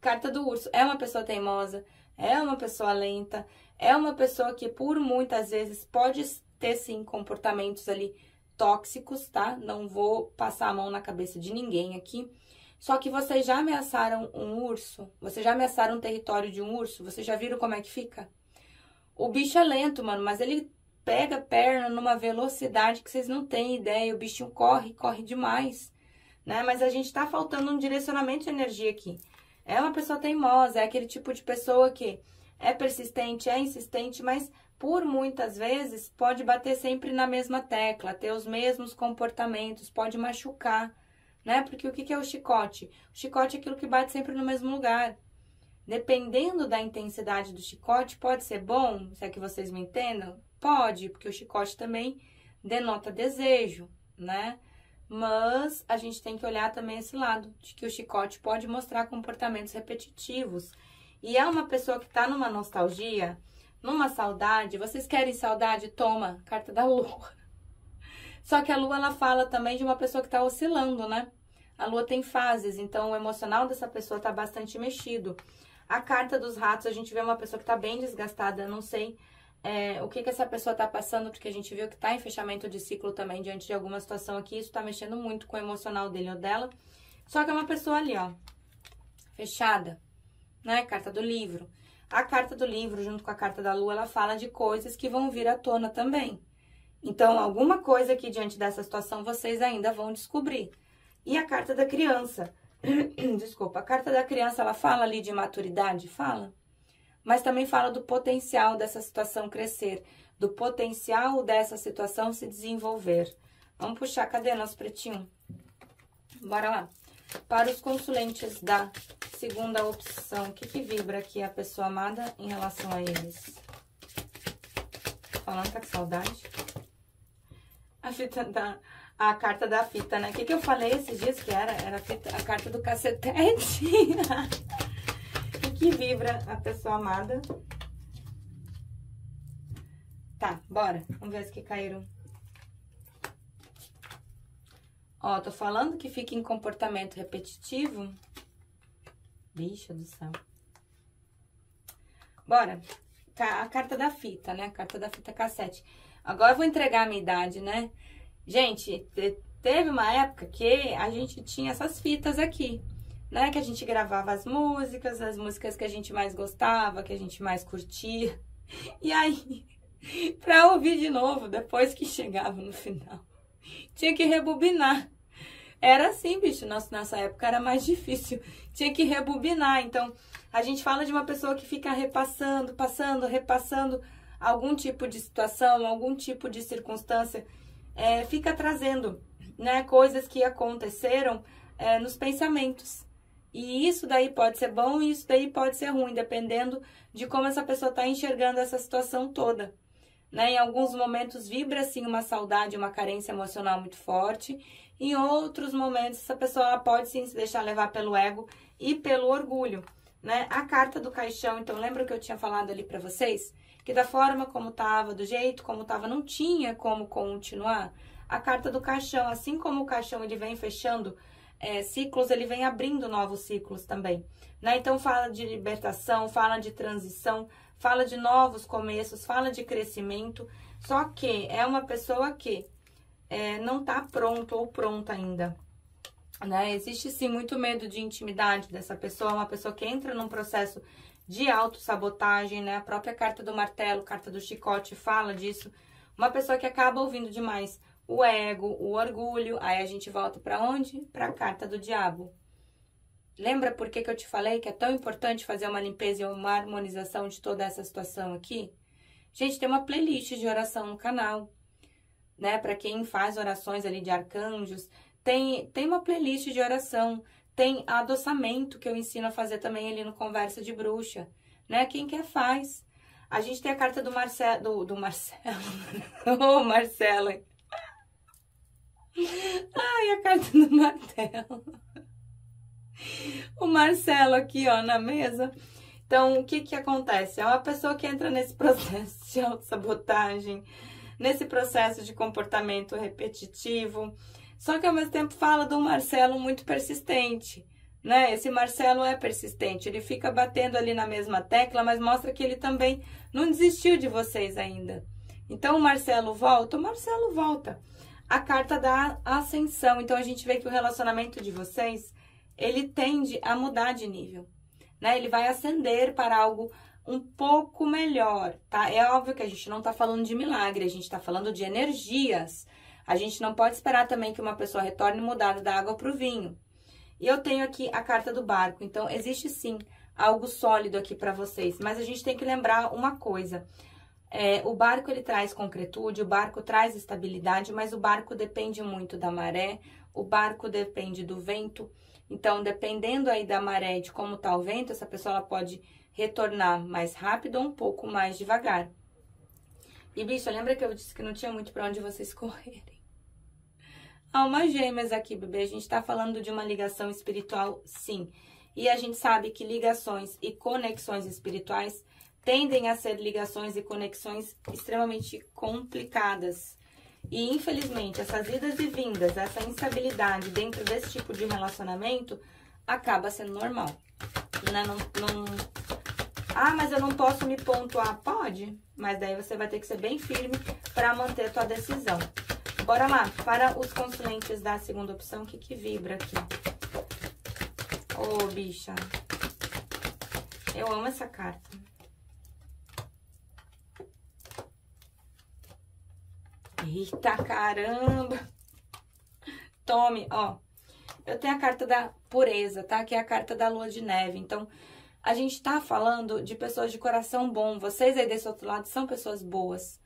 Carta do urso. É uma pessoa teimosa. É uma pessoa lenta, é uma pessoa que por muitas vezes pode ter sim comportamentos ali tóxicos, tá? Não vou passar a mão na cabeça de ninguém aqui. Só que vocês já ameaçaram um urso? Vocês já ameaçaram um território de um urso? Vocês já viram como é que fica? O bicho é lento, mano, mas ele pega a perna numa velocidade que vocês não têm ideia. O bichinho corre, corre demais, né? Mas a gente tá faltando um direcionamento de energia aqui. É uma pessoa teimosa, é aquele tipo de pessoa que é persistente, é insistente, mas por muitas vezes pode bater sempre na mesma tecla, ter os mesmos comportamentos, pode machucar, né? Porque o que é o chicote? O chicote é aquilo que bate sempre no mesmo lugar. Dependendo da intensidade do chicote, pode ser bom, se é que vocês me entendam? Pode, porque o chicote também denota desejo, né? Mas a gente tem que olhar também esse lado, de que o chicote pode mostrar comportamentos repetitivos. E é uma pessoa que tá numa nostalgia, numa saudade. Vocês querem saudade? Toma, carta da lua. Só que a lua, ela fala também de uma pessoa que tá oscilando, né? A lua tem fases, então o emocional dessa pessoa tá bastante mexido. A carta dos ratos, a gente vê uma pessoa que tá bem desgastada, não sei... o que essa pessoa tá passando, porque a gente viu que tá em fechamento de ciclo também, diante de alguma situação aqui, isso tá mexendo muito com o emocional dele ou dela. Só que é uma pessoa ali, ó, fechada, né? Carta do livro. A carta do livro, junto com a carta da lua, ela fala de coisas que vão vir à tona também. Então, alguma coisa aqui diante dessa situação, vocês ainda vão descobrir. E a carta da criança, desculpa, a carta da criança, ela fala ali de maturidade? Fala. Mas também fala do potencial dessa situação crescer, do potencial dessa situação se desenvolver. Vamos puxar, cadê nosso pretinho? Bora lá. Para os consulentes da segunda opção, o que vibra aqui a pessoa amada em relação a eles? Falando, tá com saudade? A carta da fita, né? O que eu falei esses dias que era? Era a carta do cacetete. Que vibra a pessoa amada. Tá, bora. Vamos ver as que caíram. Ó, tô falando que fica em comportamento repetitivo. Bicho do céu. Bora. A carta da fita, né? A carta da fita cassete. Agora eu vou entregar a minha idade, né? Gente, teve uma época que a gente tinha essas fitas aqui, né? Que a gente gravava as músicas que a gente mais gostava, que a gente mais curtia. E aí, pra ouvir de novo, depois que chegava no final, tinha que rebobinar. Era assim, bicho, nessa época era mais difícil, tinha que rebobinar. Então, a gente fala de uma pessoa que fica repassando, repassando algum tipo de situação, algum tipo de circunstância, fica trazendo, né, coisas que aconteceram nos pensamentos. E isso daí pode ser bom e isso daí pode ser ruim, dependendo de como essa pessoa está enxergando essa situação toda. Né? Em alguns momentos vibra assim uma saudade, uma carência emocional muito forte. Em outros momentos essa pessoa ela pode sim se deixar levar pelo ego e pelo orgulho. Né? A carta do caixão, então lembra que eu tinha falado ali para vocês? Que da forma como estava, do jeito como estava, não tinha como continuar. A carta do caixão, assim como o caixão ele vem fechando ciclos, ele vem abrindo novos ciclos também. Né? Então fala de libertação, fala de transição, fala de novos começos, fala de crescimento. Só que é uma pessoa que não tá pronto ou pronta ainda. Né? Existe sim muito medo de intimidade dessa pessoa, uma pessoa que entra num processo de autossabotagem, né? A própria carta do martelo, carta do chicote fala disso. Uma pessoa que acaba ouvindo demais o ego, o orgulho. Aí a gente volta para onde? Para a carta do diabo. Lembra por que eu te falei que é tão importante fazer uma limpeza e uma harmonização de toda essa situação aqui? Gente, tem uma playlist de oração no canal, né? Para quem faz orações ali de arcanjos, tem uma playlist de oração, tem adoçamento que eu ensino a fazer também ali no Conversa de Bruxa, né? Quem quer faz. A gente tem a carta do Marcelo, do Marcelo, ô Marcelo. Ai, a carta do martelo. O Marcelo aqui, ó, na mesa. Então, o que que acontece? É uma pessoa que entra nesse processo de autossabotagem, nesse processo de comportamento repetitivo, só que ao mesmo tempo fala de um Marcelo muito persistente, né? Esse Marcelo é persistente, ele fica batendo ali na mesma tecla, mas mostra que ele também não desistiu de vocês ainda. Então, o Marcelo volta. A carta da ascensão, então a gente vê que o relacionamento de vocês, ele tende a mudar de nível, né? Ele vai ascender para algo um pouco melhor, tá? É óbvio que a gente não tá falando de milagre, a gente tá falando de energias. A gente não pode esperar também que uma pessoa retorne mudada da água para o vinho. E eu tenho aqui a carta do barco, então existe sim algo sólido aqui para vocês. Mas a gente tem que lembrar uma coisa. O barco ele traz concretude, o barco traz estabilidade, mas o barco depende muito da maré, o barco depende do vento. Então, dependendo aí da maré, de como tá o vento, essa pessoa ela pode retornar mais rápido ou um pouco mais devagar. E, bicho, lembra que eu disse que não tinha muito pra onde vocês correrem? Almas gêmeas aqui, bebê. A gente tá falando de uma ligação espiritual, sim. E a gente sabe que ligações e conexões espirituais tendem a ser ligações e conexões extremamente complicadas. E, infelizmente, essas idas e vindas, essa instabilidade dentro desse tipo de relacionamento acaba sendo normal. Né? Ah, mas eu não posso me pontuar. Pode, mas daí você vai ter que ser bem firme para manter a tua decisão. Bora lá, para os consulentes da segunda opção, o que vibra aqui? Ô, bicha. Eu amo essa carta. Eita, caramba! Tome, ó. Eu tenho a carta da pureza, tá? Que é a carta da lua de neve. Então, a gente tá falando de pessoas de coração bom. Vocês aí desse outro lado são pessoas boas,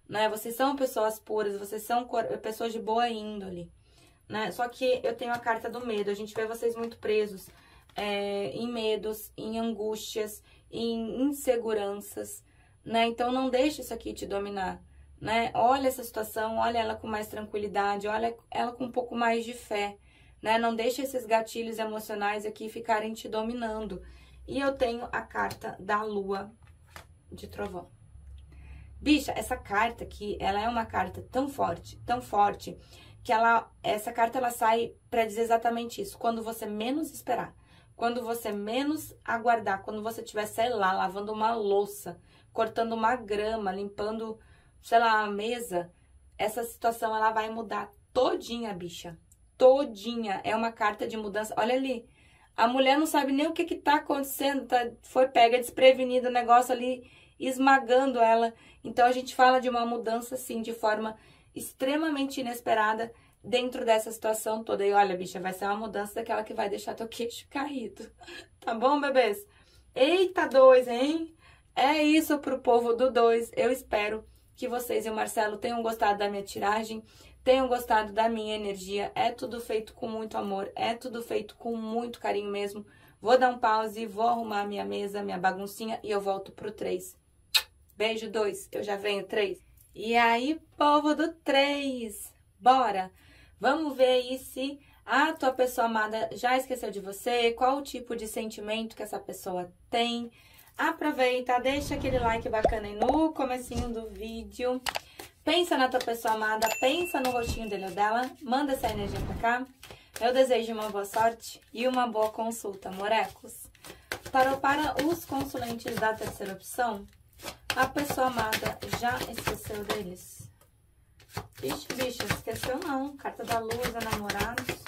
né? Vocês são pessoas puras, vocês são pessoas de boa índole, né? Só que eu tenho a carta do medo. A gente vê vocês muito presos em medos, em angústias, em inseguranças, né? Então, não deixe isso aqui te dominar. Né? Olha essa situação, olha ela com mais tranquilidade, olha ela com um pouco mais de fé, né? Não deixe esses gatilhos emocionais aqui ficarem te dominando. E eu tenho a carta da lua de trovão. Bicha, essa carta aqui, ela é uma carta tão forte, que essa carta ela sai para dizer exatamente isso. Quando você menos esperar, quando você menos aguardar, quando você estiver, sei lá, lavando uma louça, cortando uma grama, limpando, sei lá, a mesa, essa situação ela vai mudar todinha, bicha. Todinha. É uma carta de mudança. Olha ali. A mulher não sabe nem o que tá acontecendo. Foi pega desprevenida, o negócio ali esmagando ela. Então, a gente fala de uma mudança, assim, de forma extremamente inesperada, dentro dessa situação toda. E olha, bicha, vai ser uma mudança daquela que vai deixar teu queixo caído. Tá bom, bebês? Eita, 2, hein? É isso pro povo do 2. Eu espero que vocês e o Marcelo tenham gostado da minha tiragem, tenham gostado da minha energia. É tudo feito com muito amor, é tudo feito com muito carinho mesmo. Vou dar um pause, vou arrumar minha mesa, minha baguncinha e eu volto pro 3. Beijo, 2. Eu já venho, 3. E aí, povo do 3, bora! Vamos ver aí se a tua pessoa amada já esqueceu de você, qual o tipo de sentimento que essa pessoa tem. Aproveita, deixa aquele like bacana aí no comecinho do vídeo. Pensa na tua pessoa amada, pensa no rostinho dele ou dela, manda essa energia pra cá. Eu desejo uma boa sorte e uma boa consulta, morecos. Tarô para os consulentes da terceira opção. A pessoa amada já esqueceu deles? Ixi, bicha, esqueceu não. Carta da luz, namorados.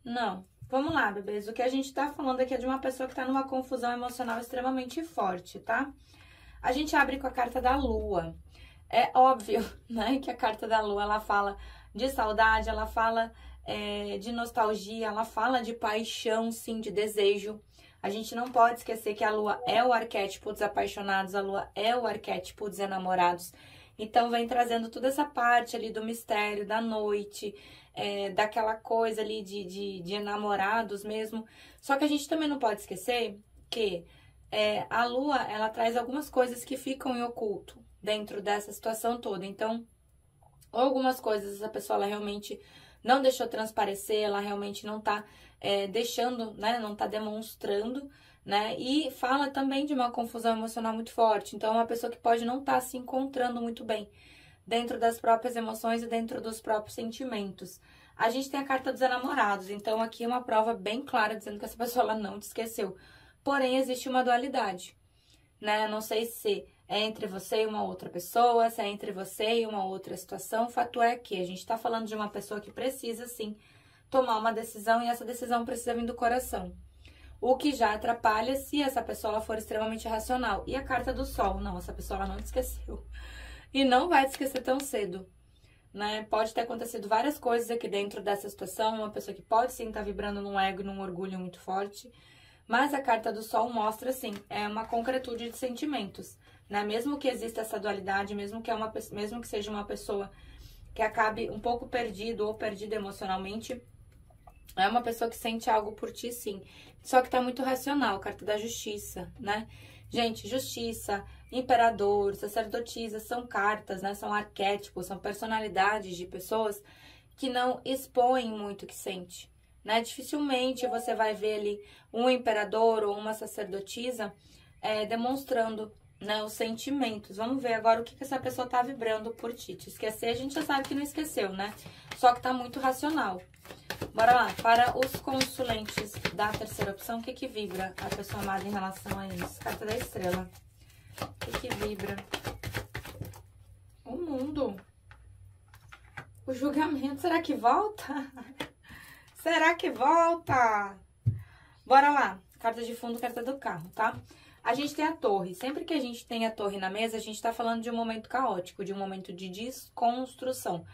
Não. Vamos lá, bebês. O que a gente tá falando aqui é de uma pessoa que tá numa confusão emocional extremamente forte, tá? A gente abre com a carta da lua. É óbvio, né, que a carta da lua, ela fala de saudade, ela fala de nostalgia, ela fala de paixão, sim, de desejo. A gente não pode esquecer que a lua é o arquétipo dos apaixonados, a lua é o arquétipo dos enamorados. Então, vem trazendo toda essa parte ali do mistério, da noite, daquela coisa ali de enamorados mesmo. Só que a gente também não pode esquecer que a lua, ela traz algumas coisas que ficam em oculto dentro dessa situação toda. Então, algumas coisas essa pessoa, ela realmente não deixou transparecer, ela realmente não tá deixando, né, não tá demonstrando, né, e fala também de uma confusão emocional muito forte. Então, é uma pessoa que pode não estar se encontrando muito bem dentro das próprias emoções e dentro dos próprios sentimentos. A gente tem a carta dos enamorados, então aqui é uma prova bem clara dizendo que essa pessoa, ela não te esqueceu. Porém, existe uma dualidade, né, não sei se é entre você e uma outra pessoa, se é entre você e uma outra situação. O fato é que a gente tá falando de uma pessoa que precisa, sim, tomar uma decisão e essa decisão precisa vir do coração. O que já atrapalha se essa pessoa ela for extremamente racional. E a carta do sol, não, essa pessoa ela não te esqueceu. E não vai te esquecer tão cedo, né? Pode ter acontecido várias coisas aqui dentro dessa situação, uma pessoa que pode sim estar vibrando num ego e num orgulho muito forte. Mas a carta do sol mostra, sim, uma concretude de sentimentos, né? Mesmo que exista essa dualidade, mesmo que seja uma pessoa que acabe um pouco perdido ou perdida emocionalmente, é uma pessoa que sente algo por ti, sim. Só que tá muito racional, carta da justiça, né? Gente, justiça, imperador, sacerdotisa, são cartas, né? São arquétipos, são personalidades de pessoas que não expõem muito o que sente, né? Dificilmente você vai ver ali um imperador ou uma sacerdotisa demonstrando, né, os sentimentos. Vamos ver agora o que essa pessoa tá vibrando por ti. Te esquecer, a gente já sabe que não esqueceu, né? Só que tá muito racional. Bora lá, para os consulentes da terceira opção, o que vibra a pessoa amada em relação a isso? Carta da estrela. O que vibra? O mundo. O julgamento, será que volta? Será que volta? Bora lá, carta de fundo, carta do carro, tá? A gente tem a torre. Sempre que a gente tem a torre na mesa, a gente tá falando de um momento caótico, de um momento de desconstrução.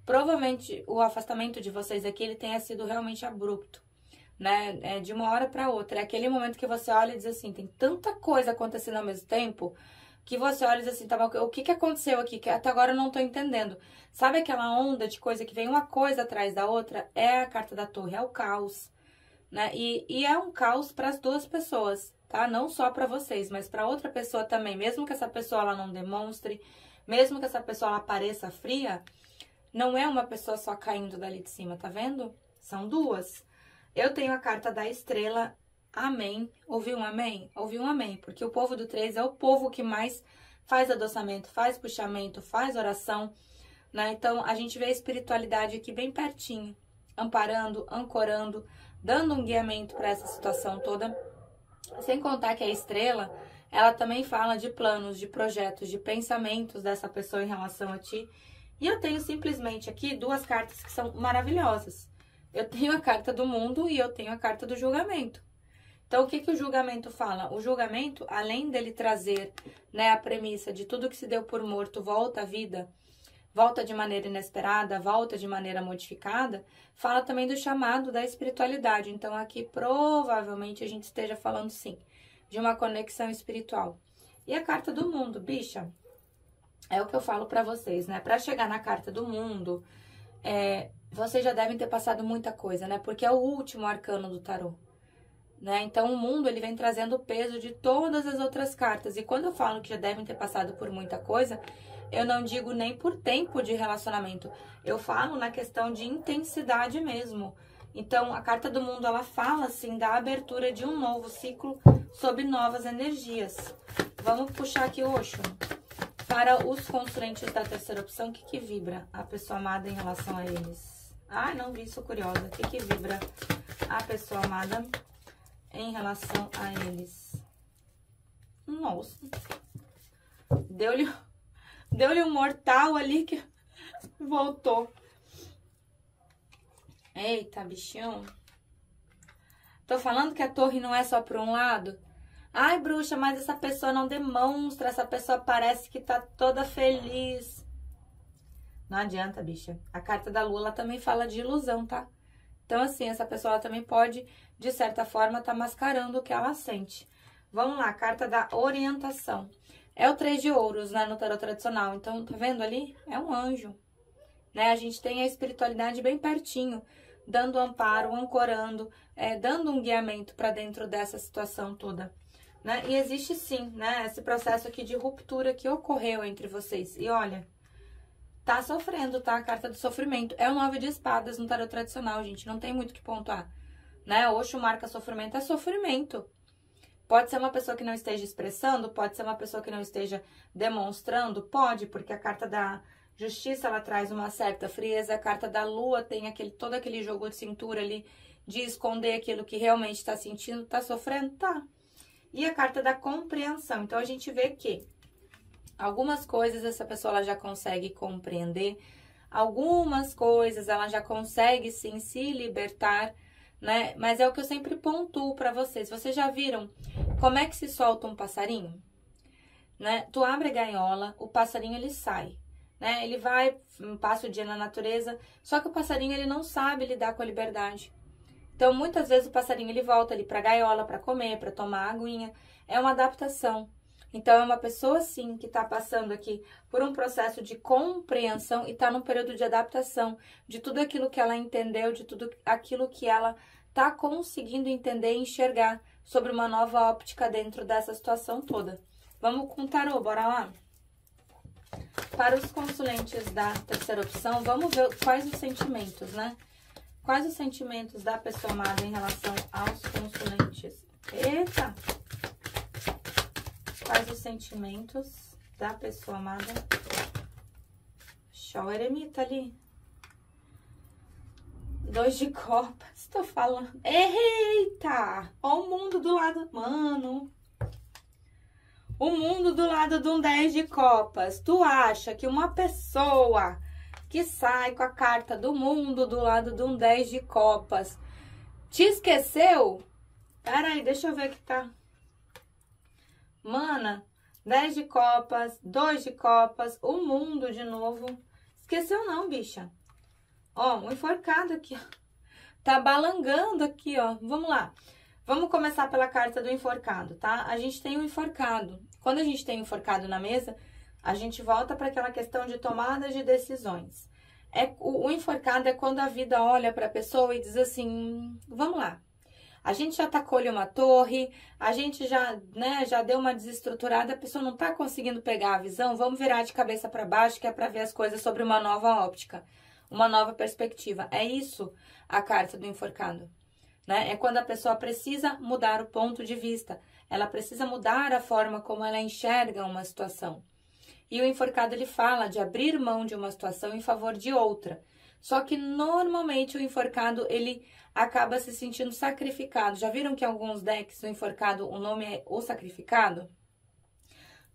Provavelmente o afastamento de vocês aqui, ele tenha sido realmente abrupto, né? De uma hora para outra. É aquele momento que você olha e diz assim, tem tanta coisa acontecendo ao mesmo tempo, que você olha e diz assim, tá, o que aconteceu aqui? Que até agora eu não tô entendendo. Sabe aquela onda de coisa que vem uma coisa atrás da outra? É a carta da torre, é o caos, né? E é um caos para as duas pessoas, tá? Não só para vocês, mas para outra pessoa também. Mesmo que essa pessoa ela não demonstre, mesmo que essa pessoa ela pareça fria, não é uma pessoa só caindo dali de cima, tá vendo? São duas. Eu tenho a carta da estrela, amém. Ouviu um amém? Ouviu um amém, porque o povo do 3 é o povo que mais faz adoçamento, faz puxamento, faz oração, né? Então, a gente vê a espiritualidade aqui bem pertinho, amparando, ancorando, dando um guiamento para essa situação toda. Sem contar que a estrela, ela também fala de planos, de projetos, de pensamentos dessa pessoa em relação a ti. E eu tenho simplesmente aqui duas cartas que são maravilhosas. Eu tenho a carta do mundo e eu tenho a carta do julgamento. Então, o que o julgamento fala? O julgamento, além dele trazer, né, a premissa de tudo que se deu por morto volta à vida, volta de maneira inesperada, volta de maneira modificada, fala também do chamado da espiritualidade. Então, aqui provavelmente a gente esteja falando, sim, de uma conexão espiritual. E a carta do mundo, bicha, é o que eu falo pra vocês, né? Pra chegar na carta do mundo, vocês já devem ter passado muita coisa, né? Porque é o último arcano do tarô, né? Então, o mundo, ele vem trazendo o peso de todas as outras cartas. E quando eu falo que já devem ter passado por muita coisa, eu não digo nem por tempo de relacionamento. Eu falo na questão de intensidade mesmo. Então, a carta do mundo, ela fala, assim, da abertura de um novo ciclo sob novas energias. Vamos puxar aqui o Osho. Para os consulentes da terceira opção, o que vibra a pessoa amada em relação a eles? Ai, não vi, sou curiosa. O que vibra a pessoa amada em relação a eles? Nossa. Deu-lhe um mortal ali que voltou. Eita, bichão. Tô falando que a torre não é só por um lado? Ai, bruxa, mas essa pessoa não demonstra, essa pessoa parece que tá toda feliz. Não adianta, bicha. A carta da lua, ela também fala de ilusão, tá? Então, assim, essa pessoa ela também pode, de certa forma, tá mascarando o que ela sente. Vamos lá, carta da orientação. É o 3 de ouros, né, no tarot tradicional. Então, tá vendo ali? É um anjo, né? A gente tem a espiritualidade bem pertinho, dando amparo, ancorando, dando um guiamento para dentro dessa situação toda, né? E existe sim, né, esse processo aqui de ruptura que ocorreu entre vocês. E olha, tá sofrendo, tá? A carta do sofrimento. É o 9 de espadas no tarot tradicional, gente. Não tem muito o que pontuar, né? Osho marca sofrimento, é sofrimento. Pode ser uma pessoa que não esteja expressando, pode ser uma pessoa que não esteja demonstrando, pode, porque a carta da justiça, ela traz uma certa frieza, a carta da lua tem todo aquele jogo de cintura ali, de esconder aquilo que realmente está sentindo, está sofrendo, tá. E a carta da compreensão, então a gente vê que algumas coisas essa pessoa ela já consegue compreender, algumas coisas ela já consegue sim se libertar, né? Mas é o que eu sempre pontuo para vocês. Vocês já viram como é que se solta um passarinho? Né? Tu abre a gaiola, o passarinho ele sai, né? Ele vai, passa o dia na natureza, só que o passarinho ele não sabe lidar com a liberdade. Então, muitas vezes o passarinho ele volta ali para a gaiola para comer, para tomar aguinha. É uma adaptação. Então, é uma pessoa, sim, que está passando aqui por um processo de compreensão e está num período de adaptação de tudo aquilo que ela entendeu, de tudo aquilo que ela está conseguindo entender e enxergar sobre uma nova óptica dentro dessa situação toda. Vamos com o tarô, bora lá? Para os consulentes da terceira opção, vamos ver quais os sentimentos, né? Quais os sentimentos da pessoa amada em relação aos consulentes? Eita! Quais os sentimentos da pessoa amada? Show eremita ali. 2 de copas, tô falando. Eita! Ó o mundo do lado, mano. O mundo do lado de um 10 de copas. Tu acha que uma pessoa que sai com a carta do mundo do lado de um 10 de copas te esqueceu? Pera aí, deixa eu ver que tá. Mana, 10 de copas, 2 de copas, o mundo de novo. Esqueceu não, bicha. Ó, um enforcado aqui, ó. Tá balangando aqui, ó. Vamos lá. Vamos começar pela carta do enforcado, tá? A gente tem um enforcado. Quando a gente tem um enforcado na mesa, a gente volta para aquela questão de tomadas de decisões. O enforcado é quando a vida olha para a pessoa e diz assim, vamos lá. A gente já tacou-lhe uma torre, a gente já, né, já deu uma desestruturada, a pessoa não está conseguindo pegar a visão, vamos virar de cabeça para baixo, que é para ver as coisas sobre uma nova óptica, uma nova perspectiva. É isso a carta do enforcado, né? É quando a pessoa precisa mudar o ponto de vista, ela precisa mudar a forma como ela enxerga uma situação. E o enforcado, ele fala de abrir mão de uma situação em favor de outra. Só que, normalmente, o enforcado, ele acaba se sentindo sacrificado. Já viram que em alguns decks, o enforcado, o nome é o sacrificado?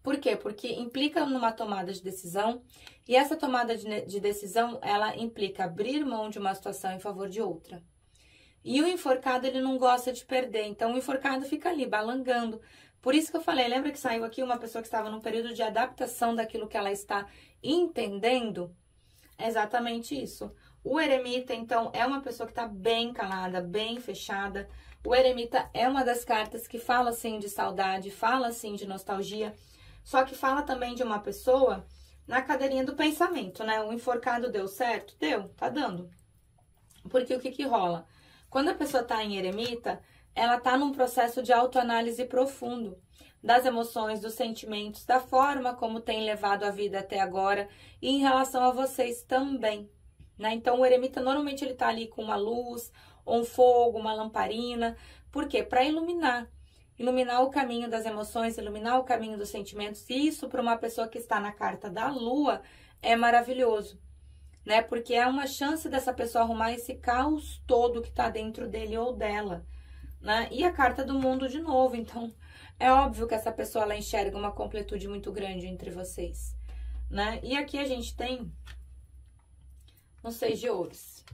Por quê? Porque implica numa tomada de decisão. E essa tomada de decisão, ela implica abrir mão de uma situação em favor de outra. E o enforcado, ele não gosta de perder. Então, o enforcado fica ali, balangando. Por isso que eu falei, lembra que saiu aqui uma pessoa que estava num período de adaptação daquilo que ela está entendendo? É exatamente isso. O eremita, então, é uma pessoa que tá bem calada, bem fechada. O eremita é uma das cartas que fala, assim, de saudade, fala, assim, de nostalgia. Só que fala também de uma pessoa na cadeirinha do pensamento, né? O enforcado deu certo? Deu, tá dando. Porque o que que rola? Quando a pessoa tá em eremita, ela tá num processo de autoanálise profundo das emoções, dos sentimentos, da forma como tem levado a vida até agora e em relação a vocês também, né? Então, o eremita, normalmente, ele tá ali com uma luz, ou um fogo, uma lamparina. Por quê? Para iluminar o caminho das emoções, iluminar o caminho dos sentimentos. E isso, para uma pessoa que está na carta da lua, é maravilhoso, né? Porque é uma chance dessa pessoa arrumar esse caos todo que tá dentro dele ou dela, né? E a carta do mundo de novo. Então, é óbvio que essa pessoa, ela enxerga uma completude muito grande entre vocês, né? E aqui a gente tem um 6 de ouros.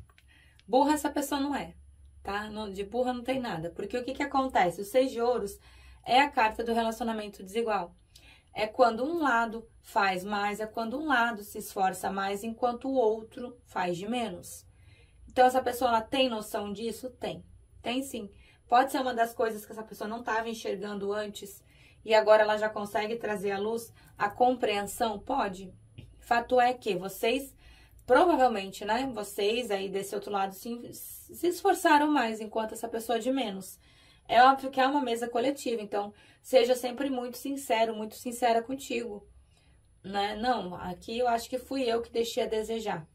Burra essa pessoa não é, tá? De burra não tem nada. Porque o que que acontece? O 6 de ouros é a carta do relacionamento desigual. É quando um lado faz mais, é quando um lado se esforça mais, enquanto o outro faz de menos. Então, essa pessoa, ela tem noção disso? Tem. Tem sim. Pode ser uma das coisas que essa pessoa não estava enxergando antes e agora ela já consegue trazer à luz a compreensão? Pode. Fato é que vocês, provavelmente, né? Vocês aí desse outro lado se esforçaram mais, enquanto essa pessoa de menos. É óbvio que é uma mesa coletiva, então seja sempre muito sincero, muito sincera contigo, né? Não, aqui eu acho que fui eu que deixei a desejar.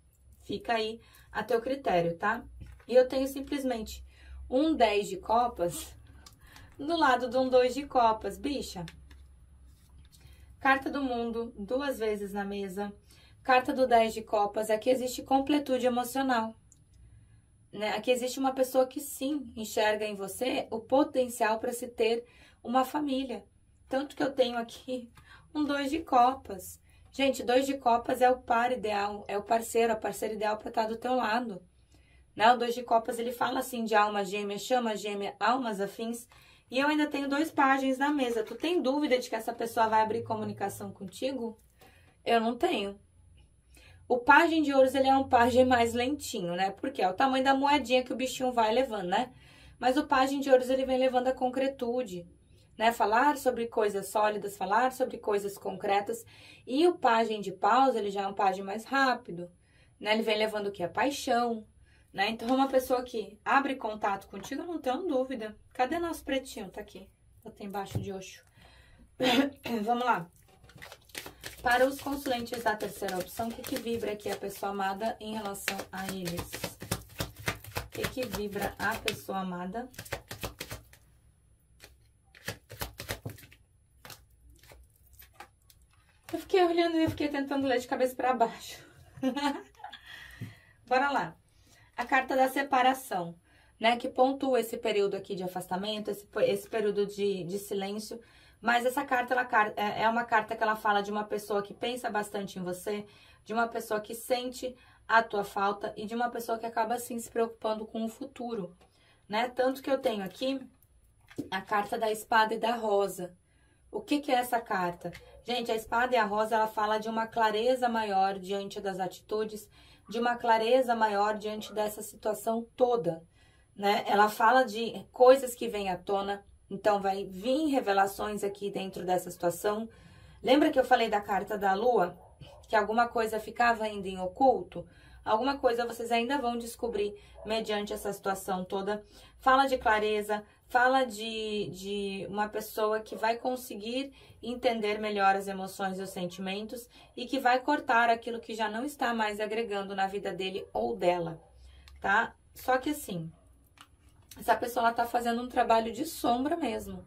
Fica aí a teu critério, tá? E eu tenho simplesmente um 10 de copas do lado de um 2 de copas, bicha. Carta do mundo, 2 vezes na mesa. Carta do 10 de copas, aqui existe completude emocional, né? Aqui existe uma pessoa que sim enxerga em você o potencial para se ter uma família. Tanto que eu tenho aqui um 2 de copas. Gente, 2 de copas é o par ideal, é o parceiro, a parceira ideal para estar do teu lado, né? O 2 de copas, ele fala assim de alma gêmea, chama gêmea, almas afins. E eu ainda tenho 2 páginas na mesa. Tu tem dúvida de que essa pessoa vai abrir comunicação contigo? Eu não tenho. O pajem de ouros, ele é um pajem mais lentinho, né? Porque é o tamanho da moedinha que o bichinho vai levando, né? Mas o pajem de ouros, ele vem levando a concretude, né? Falar sobre coisas sólidas, falar sobre coisas concretas. E o pajem de paus, ele já é um pajem mais rápido, né? Ele vem levando o que? A paixão, né? Então, uma pessoa que abre contato contigo, eu não tenho dúvida. Cadê nosso pretinho? Tá aqui. Botei embaixo de Oxo. Vamos lá. Para os consulentes da terceira opção, o que que vibra aqui a pessoa amada em relação a eles? O que que vibra a pessoa amada? Eu fiquei olhando e eu fiquei tentando ler de cabeça para baixo. Bora lá. A carta da separação, né? Que pontua esse período aqui de afastamento, esse período de silêncio. Mas essa carta, é uma carta que ela fala de uma pessoa que pensa bastante em você, de uma pessoa que sente a tua falta e de uma pessoa que acaba, assim, se preocupando com o futuro, né? Tanto que eu tenho aqui a carta da espada e da rosa. O que que é essa carta? Gente, a espada e a rosa, ela fala de uma clareza maior diante das atitudes, de uma clareza maior diante dessa situação toda, né? Ela fala de coisas que vêm à tona. Então, vai vir revelações aqui dentro dessa situação. Lembra que eu falei da carta da lua? Que alguma coisa ficava ainda em oculto? Alguma coisa vocês ainda vão descobrir mediante essa situação toda. Fala de clareza, fala de uma pessoa que vai conseguir entender melhor as emoções e os sentimentos e que vai cortar aquilo que já não está mais agregando na vida dele ou dela, tá? Só que assim, essa pessoa, ela tá fazendo um trabalho de sombra mesmo,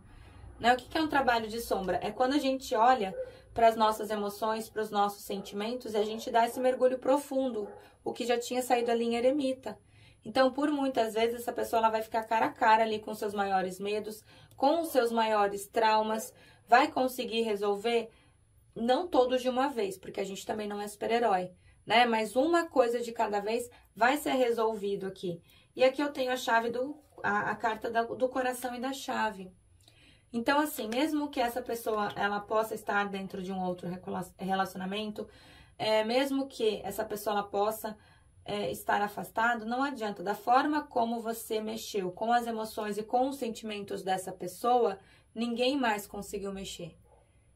né? O que que é um trabalho de sombra? É quando a gente olha para as nossas emoções, para os nossos sentimentos, e a gente dá esse mergulho profundo, o que já tinha saído ali em eremita. Então, por muitas vezes, essa pessoa, ela vai ficar cara a cara ali com seus maiores medos, com os seus maiores traumas, vai conseguir resolver, não todos de uma vez, porque a gente também não é super-herói, né? Mas uma coisa de cada vez vai ser resolvido aqui. E aqui eu tenho a chave a carta do coração e da chave. Então, assim, mesmo que essa pessoa, ela possa estar dentro de um outro relacionamento, mesmo que essa pessoa ela possa estar afastado, não adianta. Da forma como você mexeu com as emoções e com os sentimentos dessa pessoa, ninguém mais conseguiu mexer.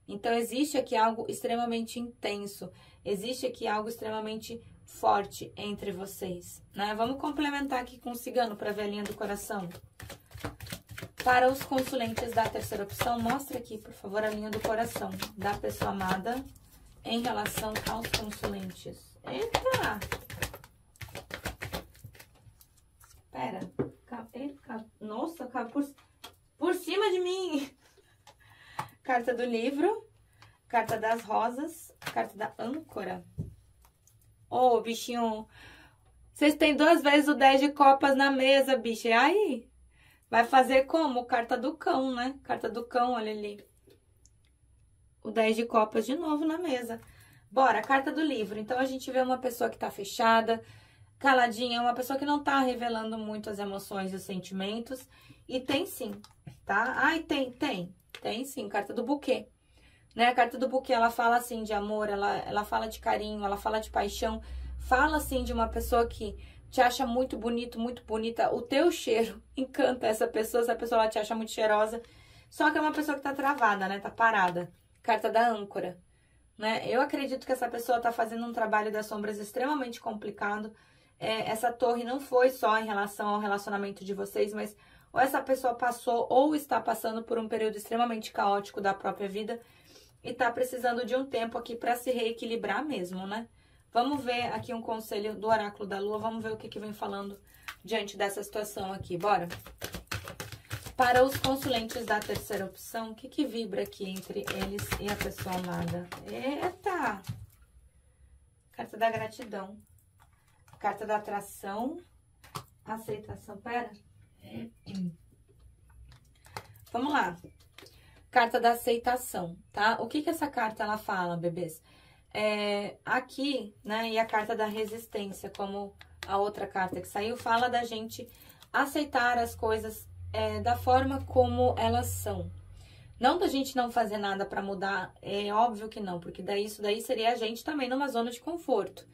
Então, existe aqui algo extremamente intenso, existe aqui algo extremamente forte entre vocês, né? Vamos complementar aqui com o cigano para ver a linha do coração. Para os consulentes da terceira opção, mostra aqui, por favor, a linha do coração da pessoa amada em relação aos consulentes. Eita! Pera. Nossa, por cima de mim! Carta do livro, carta das rosas, carta da âncora. Ô, bichinho, vocês têm 2 vezes o 10 de copas na mesa, bicho. E aí? Vai fazer como? Carta do cão, né? Carta do cão, olha ali. O 10 de copas de novo na mesa. Bora, carta do livro. Então, a gente vê uma pessoa que tá fechada, caladinha, uma pessoa que não tá revelando muito as emoções e os sentimentos. E tem sim, tá? Ai, tem sim, carta do buquê. Né? A carta do buquê, ela fala assim de amor, ela fala de carinho, ela fala de paixão. Fala assim de uma pessoa que te acha muito bonito, muito bonita. O teu cheiro encanta essa pessoa ela te acha muito cheirosa. Só que é uma pessoa que tá travada, né? Tá parada. Carta da âncora. Né? Eu acredito que essa pessoa tá fazendo um trabalho das sombras extremamente complicado. Essa torre não foi só em relação ao relacionamento de vocês, mas ou essa pessoa passou ou está passando por um período extremamente caótico da própria vida e tá precisando de um tempo aqui para se reequilibrar mesmo, né? Vamos ver aqui um conselho do oráculo da lua, vamos ver o que vem falando diante dessa situação aqui, bora? Para os consulentes da terceira opção, o que vibra aqui entre eles e a pessoa amada? Eita! Carta da gratidão, carta da atração, aceitação, pera. Vamos lá. Carta da aceitação, tá? O que essa carta ela fala, bebês? Aqui, né, e a carta da resistência, como a outra carta que saiu, fala da gente aceitar as coisas da forma como elas são. Não da gente não fazer nada pra mudar, é óbvio que não, porque isso daí seria a gente também numa zona de conforto,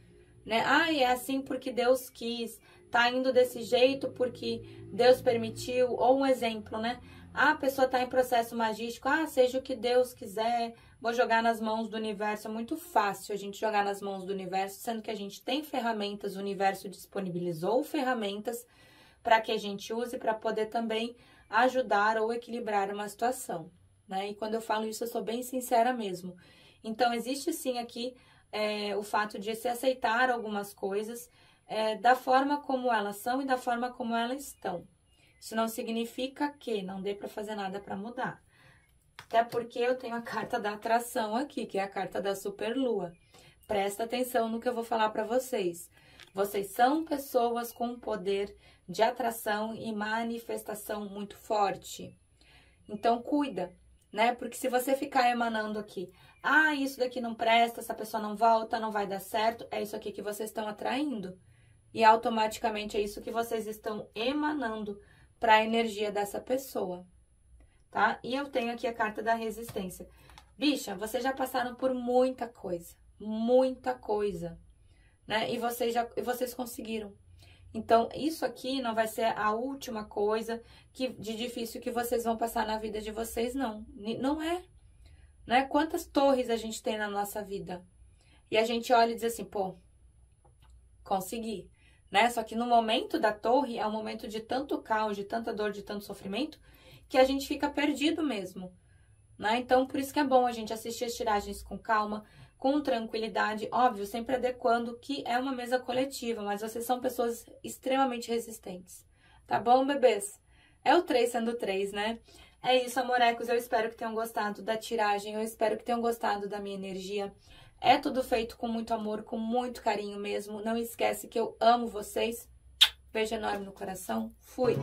né? É assim porque Deus quis, tá indo desse jeito porque Deus permitiu, ou um exemplo, né? A pessoa tá em processo magístico, seja o que Deus quiser, vou jogar nas mãos do universo. É muito fácil a gente jogar nas mãos do universo, sendo que a gente tem ferramentas, o universo disponibilizou ferramentas para que a gente use para poder também ajudar ou equilibrar uma situação, né? E quando eu falo isso, eu sou bem sincera mesmo. Então, existe sim aqui o fato de se aceitar algumas coisas da forma como elas são e da forma como elas estão. Isso não significa que não dê para fazer nada para mudar. Até porque eu tenho a carta da atração aqui, que é a carta da superlua. Presta atenção no que eu vou falar para vocês. Vocês são pessoas com poder de atração e manifestação muito forte. Então, cuida, né? Porque se você ficar emanando aqui, isso daqui não presta, essa pessoa não volta, não vai dar certo, é isso aqui que vocês estão atraindo. E automaticamente é isso que vocês estão emanando para a energia dessa pessoa, tá? E eu tenho aqui a carta da resistência. Bicha, vocês já passaram por muita coisa, né? E vocês conseguiram. Então, isso aqui não vai ser a última coisa de difícil que vocês vão passar na vida de vocês, não. Não é, né? Quantas torres a gente tem na nossa vida? E a gente olha e diz assim, pô, consegui. Né? Só que no momento da torre é um momento de tanto caos, de tanta dor, de tanto sofrimento, que a gente fica perdido mesmo, né? Então, por isso que é bom a gente assistir as tiragens com calma, com tranquilidade, óbvio, sempre adequando que é uma mesa coletiva, mas vocês são pessoas extremamente resistentes, tá bom, bebês? É o 3 sendo 3, né? É isso, amorecos, eu espero que tenham gostado da tiragem, eu espero que tenham gostado da minha energia. É tudo feito com muito amor, com muito carinho mesmo. Não esquece que eu amo vocês. Beijo enorme no coração. Fui!